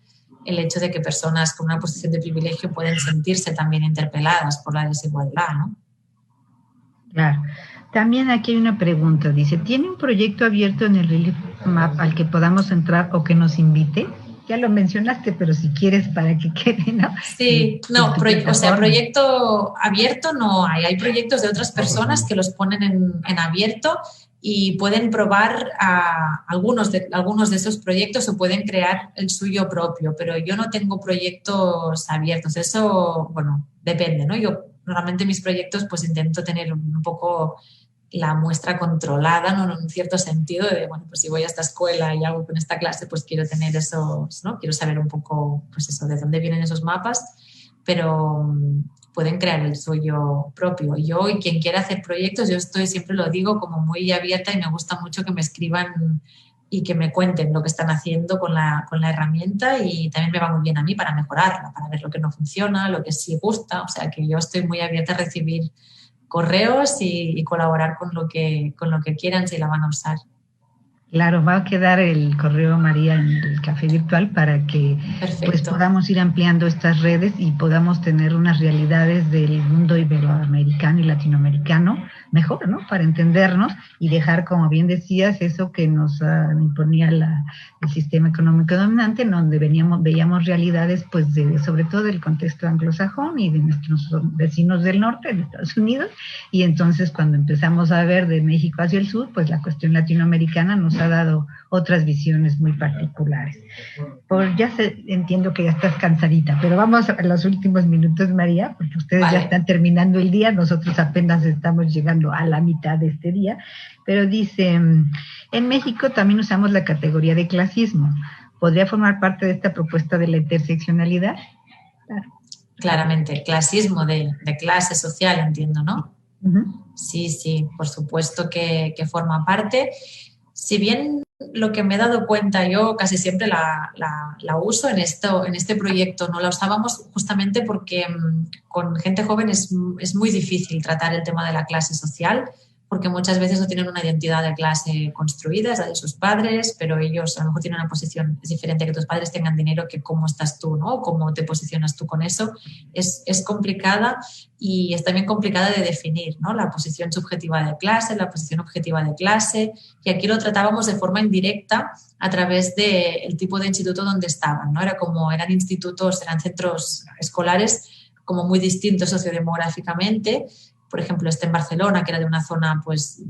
el hecho de que personas con una posición de privilegio pueden sentirse también interpeladas por la desigualdad, ¿no? Claro. También aquí hay una pregunta, dice, ¿tiene un proyecto abierto en el Relief Map al que podamos entrar o que nos invite? Ya lo mencionaste, pero si quieres para que quede, ¿no? Sí, no, proyecto abierto no hay. Hay proyectos de otras personas que los ponen en abierto y pueden probar algunos de esos proyectos o pueden crear el suyo propio, pero yo no tengo proyectos abiertos. Eso, bueno, depende, ¿no? Yo normalmente mis proyectos pues intento tener un poco la muestra controlada, ¿no? En un cierto sentido de, bueno, pues si voy a esta escuela y hago con esta clase, pues quiero tener esos, ¿no? Quiero saber un poco, pues eso, de dónde vienen esos mapas, pero pueden crear el suyo propio. Yo y quien quiera hacer proyectos, yo siempre lo digo, como muy abierta, y me gusta mucho que me escriban y que me cuenten lo que están haciendo con la herramienta, y también me va muy bien a mí para mejorarla, para ver lo que no funciona, lo que sí gusta. O sea que yo estoy muy abierta a recibir correos y colaborar con lo que quieran, si la van a usar. Claro, va a quedar el correo, María, en el café virtual para que pues podamos ir ampliando estas redes y podamos tener unas realidades del mundo iberoamericano y latinoamericano mejor, ¿no? Para entendernos y dejar, como bien decías, eso que nos imponía el sistema económico dominante, en donde veíamos realidades, pues, sobre todo del contexto anglosajón y de nuestros vecinos del norte, de Estados Unidos, y entonces cuando empezamos a ver de México hacia el sur, pues la cuestión latinoamericana nos ha dado otras visiones muy particulares. Entiendo que ya estás cansadita, pero vamos a los últimos minutos, María, porque ustedes ya están terminando el día, nosotros apenas estamos llegando a la mitad de este día, pero dice, en México también usamos la categoría de clasismo. ¿Podría formar parte de esta propuesta de la interseccionalidad? Claro. Claramente, el clasismo de clase social, entiendo, ¿no? Uh-huh. Sí, por supuesto que forma parte. Si bien lo que me he dado cuenta, yo casi siempre la uso en este proyecto, no la usábamos justamente porque con gente joven es muy difícil tratar el tema de la clase social, porque muchas veces no tienen una identidad de clase construida, es la de sus padres, pero ellos a lo mejor tienen una posición, es diferente que tus padres tengan dinero que cómo estás tú, ¿no? Cómo te posicionas tú con eso. Es complicada y es también complicada de definir, ¿no? La posición subjetiva de clase, la posición objetiva de clase, y aquí lo tratábamos de forma indirecta a través del tipo de instituto donde estaban, ¿no? Eran institutos, eran centros escolares como muy distintos sociodemográficamente. Por ejemplo, en Barcelona, que era de una zona pues,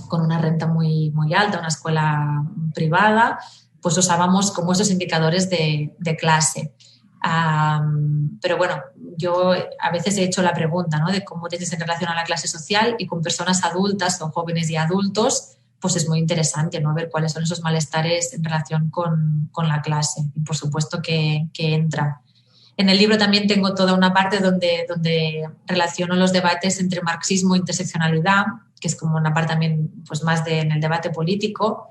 con una renta muy, muy alta, una escuela privada, pues usábamos como esos indicadores de clase. Pero bueno, yo a veces he hecho la pregunta, ¿no?, de cómo tienes en relación a la clase social, y con personas adultas o jóvenes y adultos, pues es muy interesante, ¿no?, ver cuáles son esos malestares en relación con la clase. Y por supuesto que entra. En el libro también tengo toda una parte donde relaciono los debates entre marxismo e interseccionalidad, que es como una parte también pues más en el debate político,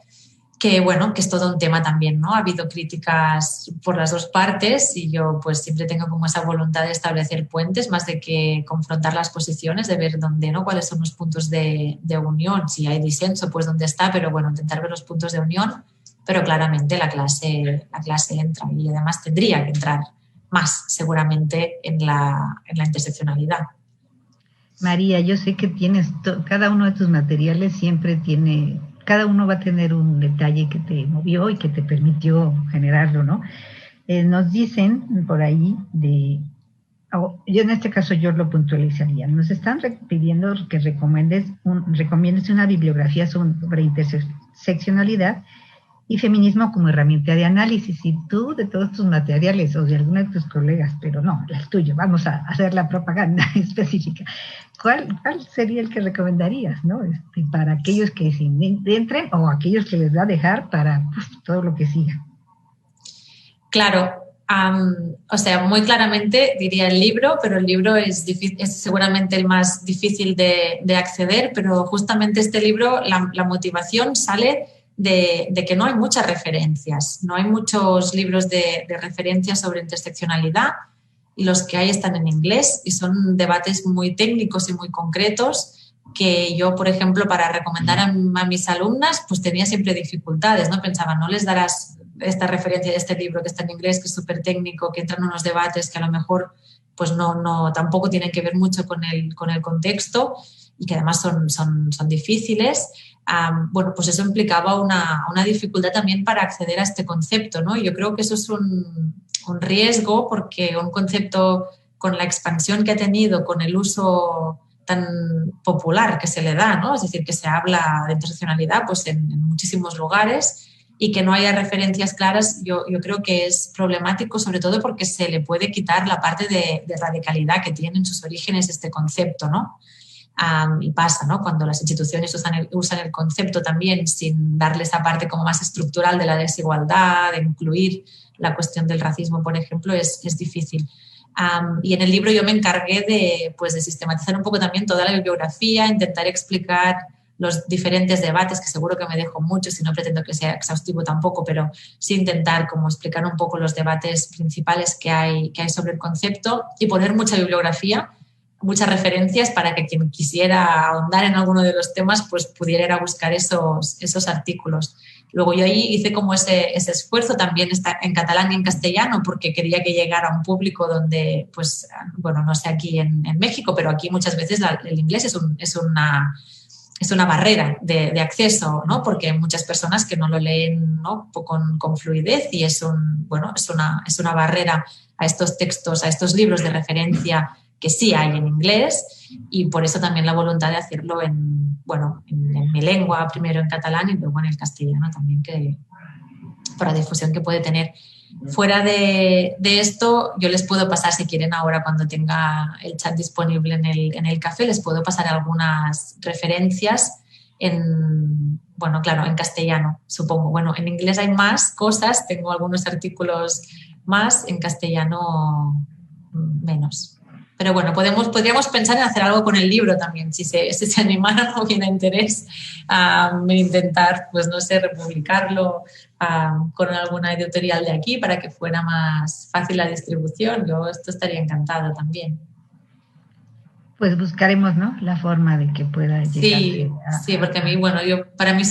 que bueno, que es todo un tema también, ¿no? Ha habido críticas por las dos partes y yo pues siempre tengo como esa voluntad de establecer puentes más de que confrontar las posiciones, de ver dónde, ¿no?, cuáles son los puntos de unión. Si hay disenso, pues dónde está, pero bueno, intentar ver los puntos de unión, pero claramente la clase entra, y además tendría que entrar más seguramente en la interseccionalidad. María, yo sé que tienes cada uno de tus materiales siempre tiene, cada uno va a tener un detalle que te movió y que te permitió generarlo, ¿no? Nos dicen por ahí yo en este caso yo lo puntualizaría, nos están pidiendo que recomiendes una bibliografía sobre interseccionalidad y feminismo como herramienta de análisis. Y tú, de todos tus materiales o de alguno de tus colegas, pero no, el tuyo, vamos a hacer la propaganda específica, ¿cuál sería el que recomendarías, ¿no? Para aquellos que se entren o aquellos que les va a dejar para todo lo que siga? Claro, o sea, muy claramente diría el libro, pero el libro es seguramente el más difícil de acceder, pero justamente este libro, la motivación sale de que no hay muchas referencias, no hay muchos libros de referencia sobre interseccionalidad, y los que hay están en inglés y son debates muy técnicos y muy concretos que yo, por ejemplo, para recomendar a mis alumnas, pues tenía siempre dificultades, ¿no? Pensaba, no les darás esta referencia de este libro que está en inglés, que es súper técnico, que entra en unos debates que a lo mejor pues no tampoco tienen que ver mucho con el contexto y que además son difíciles. Bueno, pues eso implicaba una dificultad también para acceder a este concepto, ¿no? Yo creo que eso es un riesgo, porque un concepto con la expansión que ha tenido, con el uso tan popular que se le da, ¿no? Es decir, que se habla de interseccionalidad pues en muchísimos lugares, y que no haya referencias claras, yo creo que es problemático, sobre todo porque se le puede quitar la parte de radicalidad que tiene en sus orígenes este concepto, ¿no? Y pasa, ¿no?, cuando las instituciones usan el concepto también sin darle esa parte como más estructural de la desigualdad, de incluir la cuestión del racismo, por ejemplo, es difícil. Y en el libro yo me encargué de sistematizar un poco también toda la bibliografía, intentar explicar los diferentes debates, que seguro que me dejo muchos y no pretendo que sea exhaustivo tampoco, pero sí intentar como explicar un poco los debates principales que hay sobre el concepto, y poner mucha bibliografía, muchas referencias, para que quien quisiera ahondar en alguno de los temas pues pudiera ir a buscar esos artículos. Luego yo ahí hice como ese esfuerzo, también está en catalán y en castellano, porque quería que llegara a un público donde, pues, bueno, no sé aquí en México, pero aquí muchas veces el inglés es una barrera de acceso, ¿no? Porque hay muchas personas que no lo leen, ¿no?, con fluidez, y es una barrera a estos textos, a estos libros de referencia que sí hay en inglés, y por eso también la voluntad de hacerlo en mi lengua, primero en catalán y luego en el castellano también, que por la difusión que puede tener. Fuera de esto, yo les puedo pasar, si quieren ahora cuando tenga el chat disponible en el café, les puedo pasar algunas referencias en castellano, supongo. Bueno, en inglés hay más cosas, tengo algunos artículos más, en castellano menos. Pero bueno, podríamos pensar en hacer algo con el libro también, si se animaran o hubiera interés en intentar, pues no sé, republicarlo con alguna editorial de aquí para que fuera más fácil la distribución. Yo esto estaría encantada también. Pues buscaremos, ¿no?, la forma de que pueda llegarse Sí, porque a mí, para mí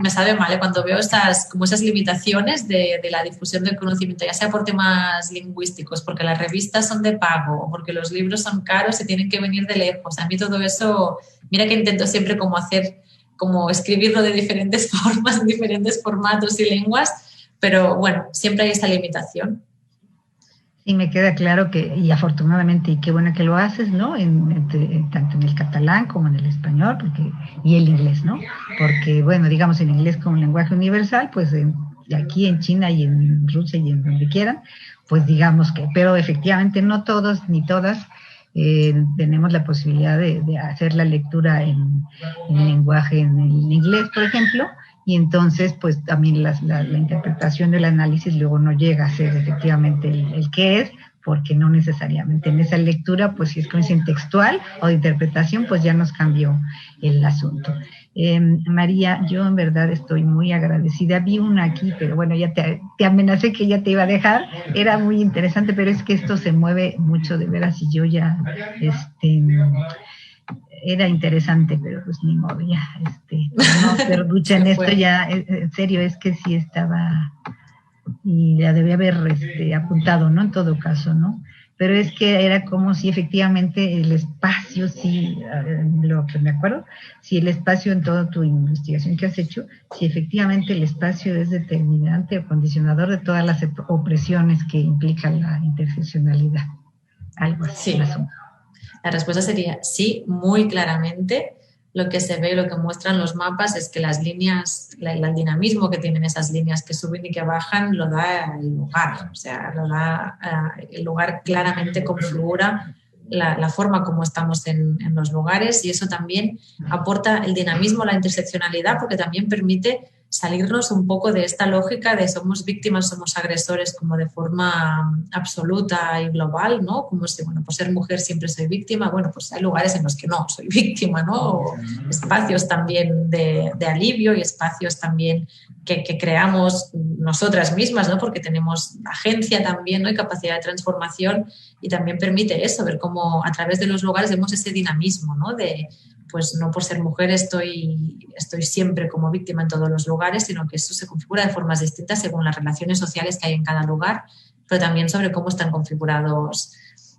me sabe mal cuando veo esas limitaciones de la difusión del conocimiento, ya sea por temas lingüísticos, porque las revistas son de pago o porque los libros son caros y tienen que venir de lejos. A mí todo eso, mira que intento siempre como escribirlo de diferentes formas, en diferentes formatos y lenguas, pero bueno, siempre hay esa limitación. Y me queda claro y afortunadamente, y qué bueno que lo haces, ¿no?, tanto en el catalán como en el español, y el inglés, ¿no? Porque, bueno, digamos, en inglés como lenguaje universal, pues aquí en China y en Rusia y en donde quieran, pues digamos pero efectivamente no todos ni todas tenemos la posibilidad de hacer la lectura en lenguaje en inglés, por ejemplo, y entonces pues también la interpretación del análisis luego no llega a ser efectivamente el que es, porque no necesariamente en esa lectura, pues si es coincidencia textual o de interpretación, pues ya nos cambió el asunto. María, yo en verdad estoy muy agradecida. Vi una aquí, pero bueno, ya te amenacé que ya te iba a dejar. Era muy interesante, pero es que esto se mueve mucho de veras y yo ya, era interesante, pero pues ni modo, ya, no hacer lucha en esto ya, en serio, es que sí estaba, y la debía haber apuntado, ¿no?, en todo caso, ¿no? Pero es que era como si efectivamente el espacio, sí, lo que me acuerdo, si el espacio en toda tu investigación que has hecho, si efectivamente el espacio es determinante o condicionador de todas las opresiones que implica la interseccionalidad. Algo así. Sí. La respuesta sería sí, muy claramente. Lo que se ve, lo que muestran los mapas es que las líneas, el dinamismo que tienen esas líneas que suben y que bajan, lo da el lugar. O sea, lo da el lugar, claramente configura la forma como estamos en los lugares, y eso también aporta el dinamismo, la interseccionalidad, porque también permite salirnos un poco de esta lógica de somos víctimas, somos agresores, como de forma absoluta y global, ¿no? Como si, por ser mujer siempre soy víctima. Bueno, pues hay lugares en los que no soy víctima, ¿no? O espacios también de alivio y espacios también que creamos nosotras mismas, ¿no? Porque tenemos agencia también, ¿no?, y capacidad de transformación, y también permite eso, ver cómo a través de los lugares vemos ese dinamismo, ¿no? Pues no por ser mujer estoy siempre como víctima en todos los lugares, sino que eso se configura de formas distintas según las relaciones sociales que hay en cada lugar, pero también sobre cómo están configurados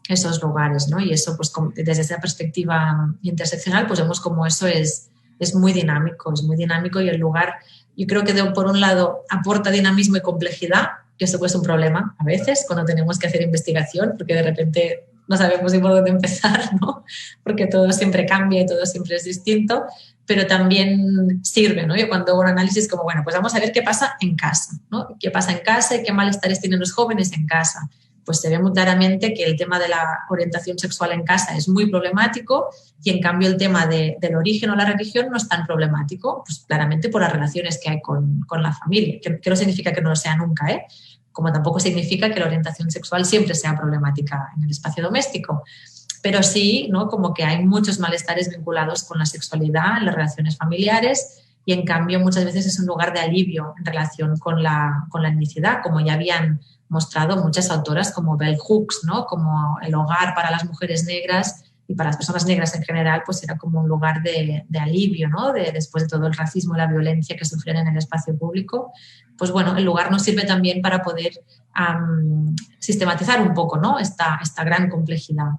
esos lugares, ¿no? Y eso, pues desde esa perspectiva interseccional, pues vemos cómo eso es muy dinámico, y el lugar, yo creo que por un lado aporta dinamismo y complejidad, que eso pues es un problema a veces cuando tenemos que hacer investigación, porque de repente no sabemos ni por dónde empezar, ¿no? Porque todo siempre cambia y todo siempre es distinto, pero también sirve, ¿no? Yo cuando hago un análisis como, pues vamos a ver qué pasa en casa, ¿no? ¿Qué pasa en casa y qué malestares tienen los jóvenes en casa? Pues se ve muy claramente que el tema de la orientación sexual en casa es muy problemático, y en cambio el tema del origen o la religión no es tan problemático, pues claramente por las relaciones que hay con la familia, que no significa que no lo sea nunca, como tampoco significa que la orientación sexual siempre sea problemática en el espacio doméstico. Pero sí, ¿no?, como que hay muchos malestares vinculados con la sexualidad en las relaciones familiares, y en cambio muchas veces es un lugar de alivio en relación con la etnicidad, como ya habían mostrado muchas autoras como Bell Hooks, ¿no?, como el hogar para las mujeres negras y para las personas negras en general, pues era como un lugar de alivio, ¿no?, después de todo el racismo y la violencia que sufrían en el espacio público. Pues el lugar nos sirve también para poder sistematizar un poco, ¿no?, esta gran complejidad.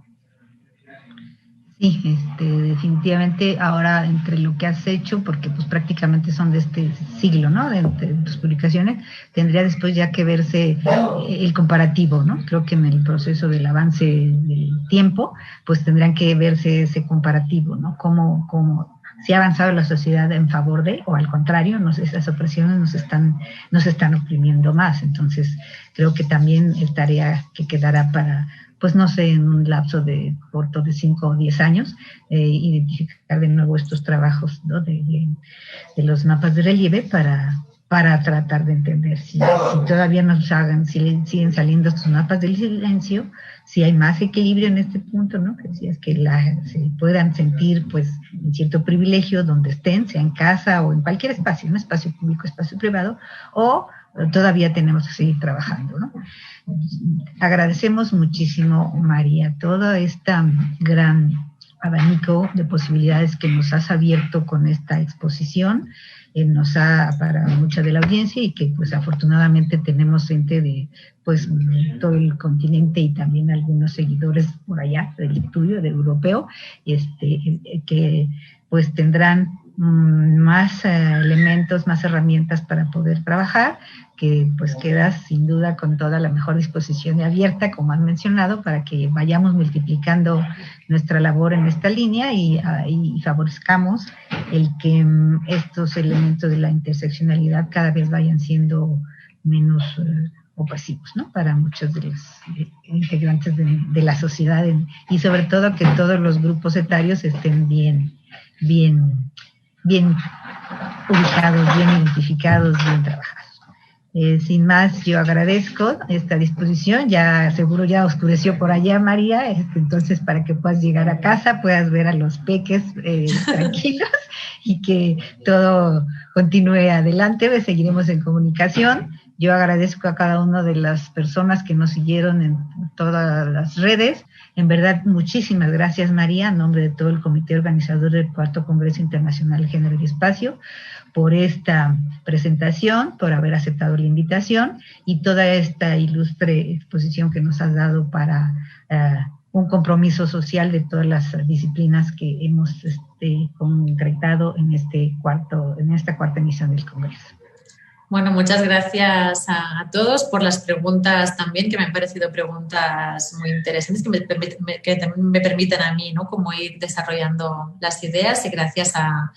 Sí, definitivamente ahora entre lo que has hecho, porque pues prácticamente son de este siglo, ¿no? De tus publicaciones, tendría después ya que verse el comparativo, ¿no? Creo que en el proceso del avance del tiempo, pues tendrán que verse ese comparativo, ¿no? Cómo si ha avanzado la sociedad en favor de, o al contrario, esas opresiones nos están oprimiendo más. Entonces, creo que también es tarea que quedará para, pues no sé, en un lapso de corto de 5 o 10 años, identificar de nuevo estos trabajos, ¿no? de los mapas de relieve para tratar de entender si todavía nos hagan, si siguen saliendo estos mapas del silencio, si hay más equilibrio en este punto, ¿no? Que si es que se puedan sentir pues en cierto privilegio donde estén, sea en casa o en cualquier espacio, un espacio público, espacio privado, o todavía tenemos que seguir trabajando, ¿no? Agradecemos muchísimo, María, toda esta gran abanico de posibilidades que nos has abierto con esta exposición, para mucha de la audiencia, y que pues afortunadamente tenemos gente de pues todo el continente y también algunos seguidores por allá del estudio de europeo, que pues tendrán más elementos, más herramientas para poder trabajar, que pues quedas sin duda con toda la mejor disposición y abierta, como han mencionado, para que vayamos multiplicando nuestra labor en esta línea y favorezcamos el que estos elementos de la interseccionalidad cada vez vayan siendo menos opacivos, ¿no? Para muchos de los integrantes de la sociedad, y sobre todo que todos los grupos etarios estén bien ubicados, bien identificados, bien trabajados. Sin más, yo agradezco esta disposición. Ya seguro ya oscureció por allá, María, entonces para que puedas llegar a casa, puedas ver a los peques tranquilos y que todo continúe adelante. Pues seguiremos en comunicación. Yo agradezco a cada una de las personas que nos siguieron en todas las redes. En verdad, muchísimas gracias, María, en nombre de todo el comité organizador del Cuarto Congreso Internacional Género y Espacio, por esta presentación, por haber aceptado la invitación y toda esta ilustre exposición que nos has dado para un compromiso social de todas las disciplinas que hemos concretado en esta cuarta emisión del Congreso. Bueno, muchas gracias a todos por las preguntas también, que me han parecido preguntas muy interesantes, que también me permiten a mí, ¿no?, como ir desarrollando las ideas, y gracias a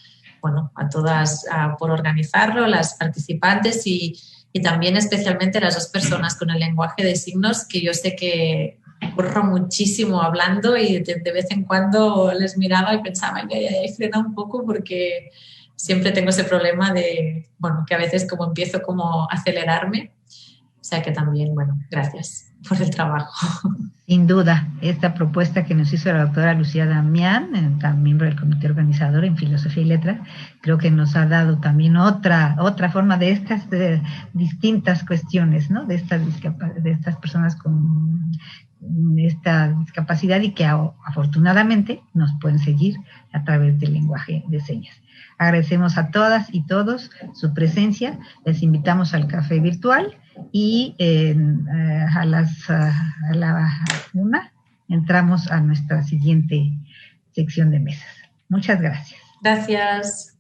todas por organizarlo, las participantes y también especialmente a las dos personas con el lenguaje de signos, que yo sé que corro muchísimo hablando y de vez en cuando les miraba y pensaba que frena un poco, porque siempre tengo ese problema de, que a veces como empiezo como a acelerarme. O sea que también, gracias por el trabajo. Sin duda, esta propuesta que nos hizo la doctora Lucía Damián, miembro del comité organizador en Filosofía y Letras, creo que nos ha dado también otra forma de estas distintas cuestiones, ¿no? De estas personas con esta discapacidad, y que afortunadamente nos pueden seguir a través del lenguaje de señas. Agradecemos a todas y todos su presencia. Les invitamos al café virtual y a la 1 entramos a nuestra siguiente sección de mesas. Muchas gracias. Gracias.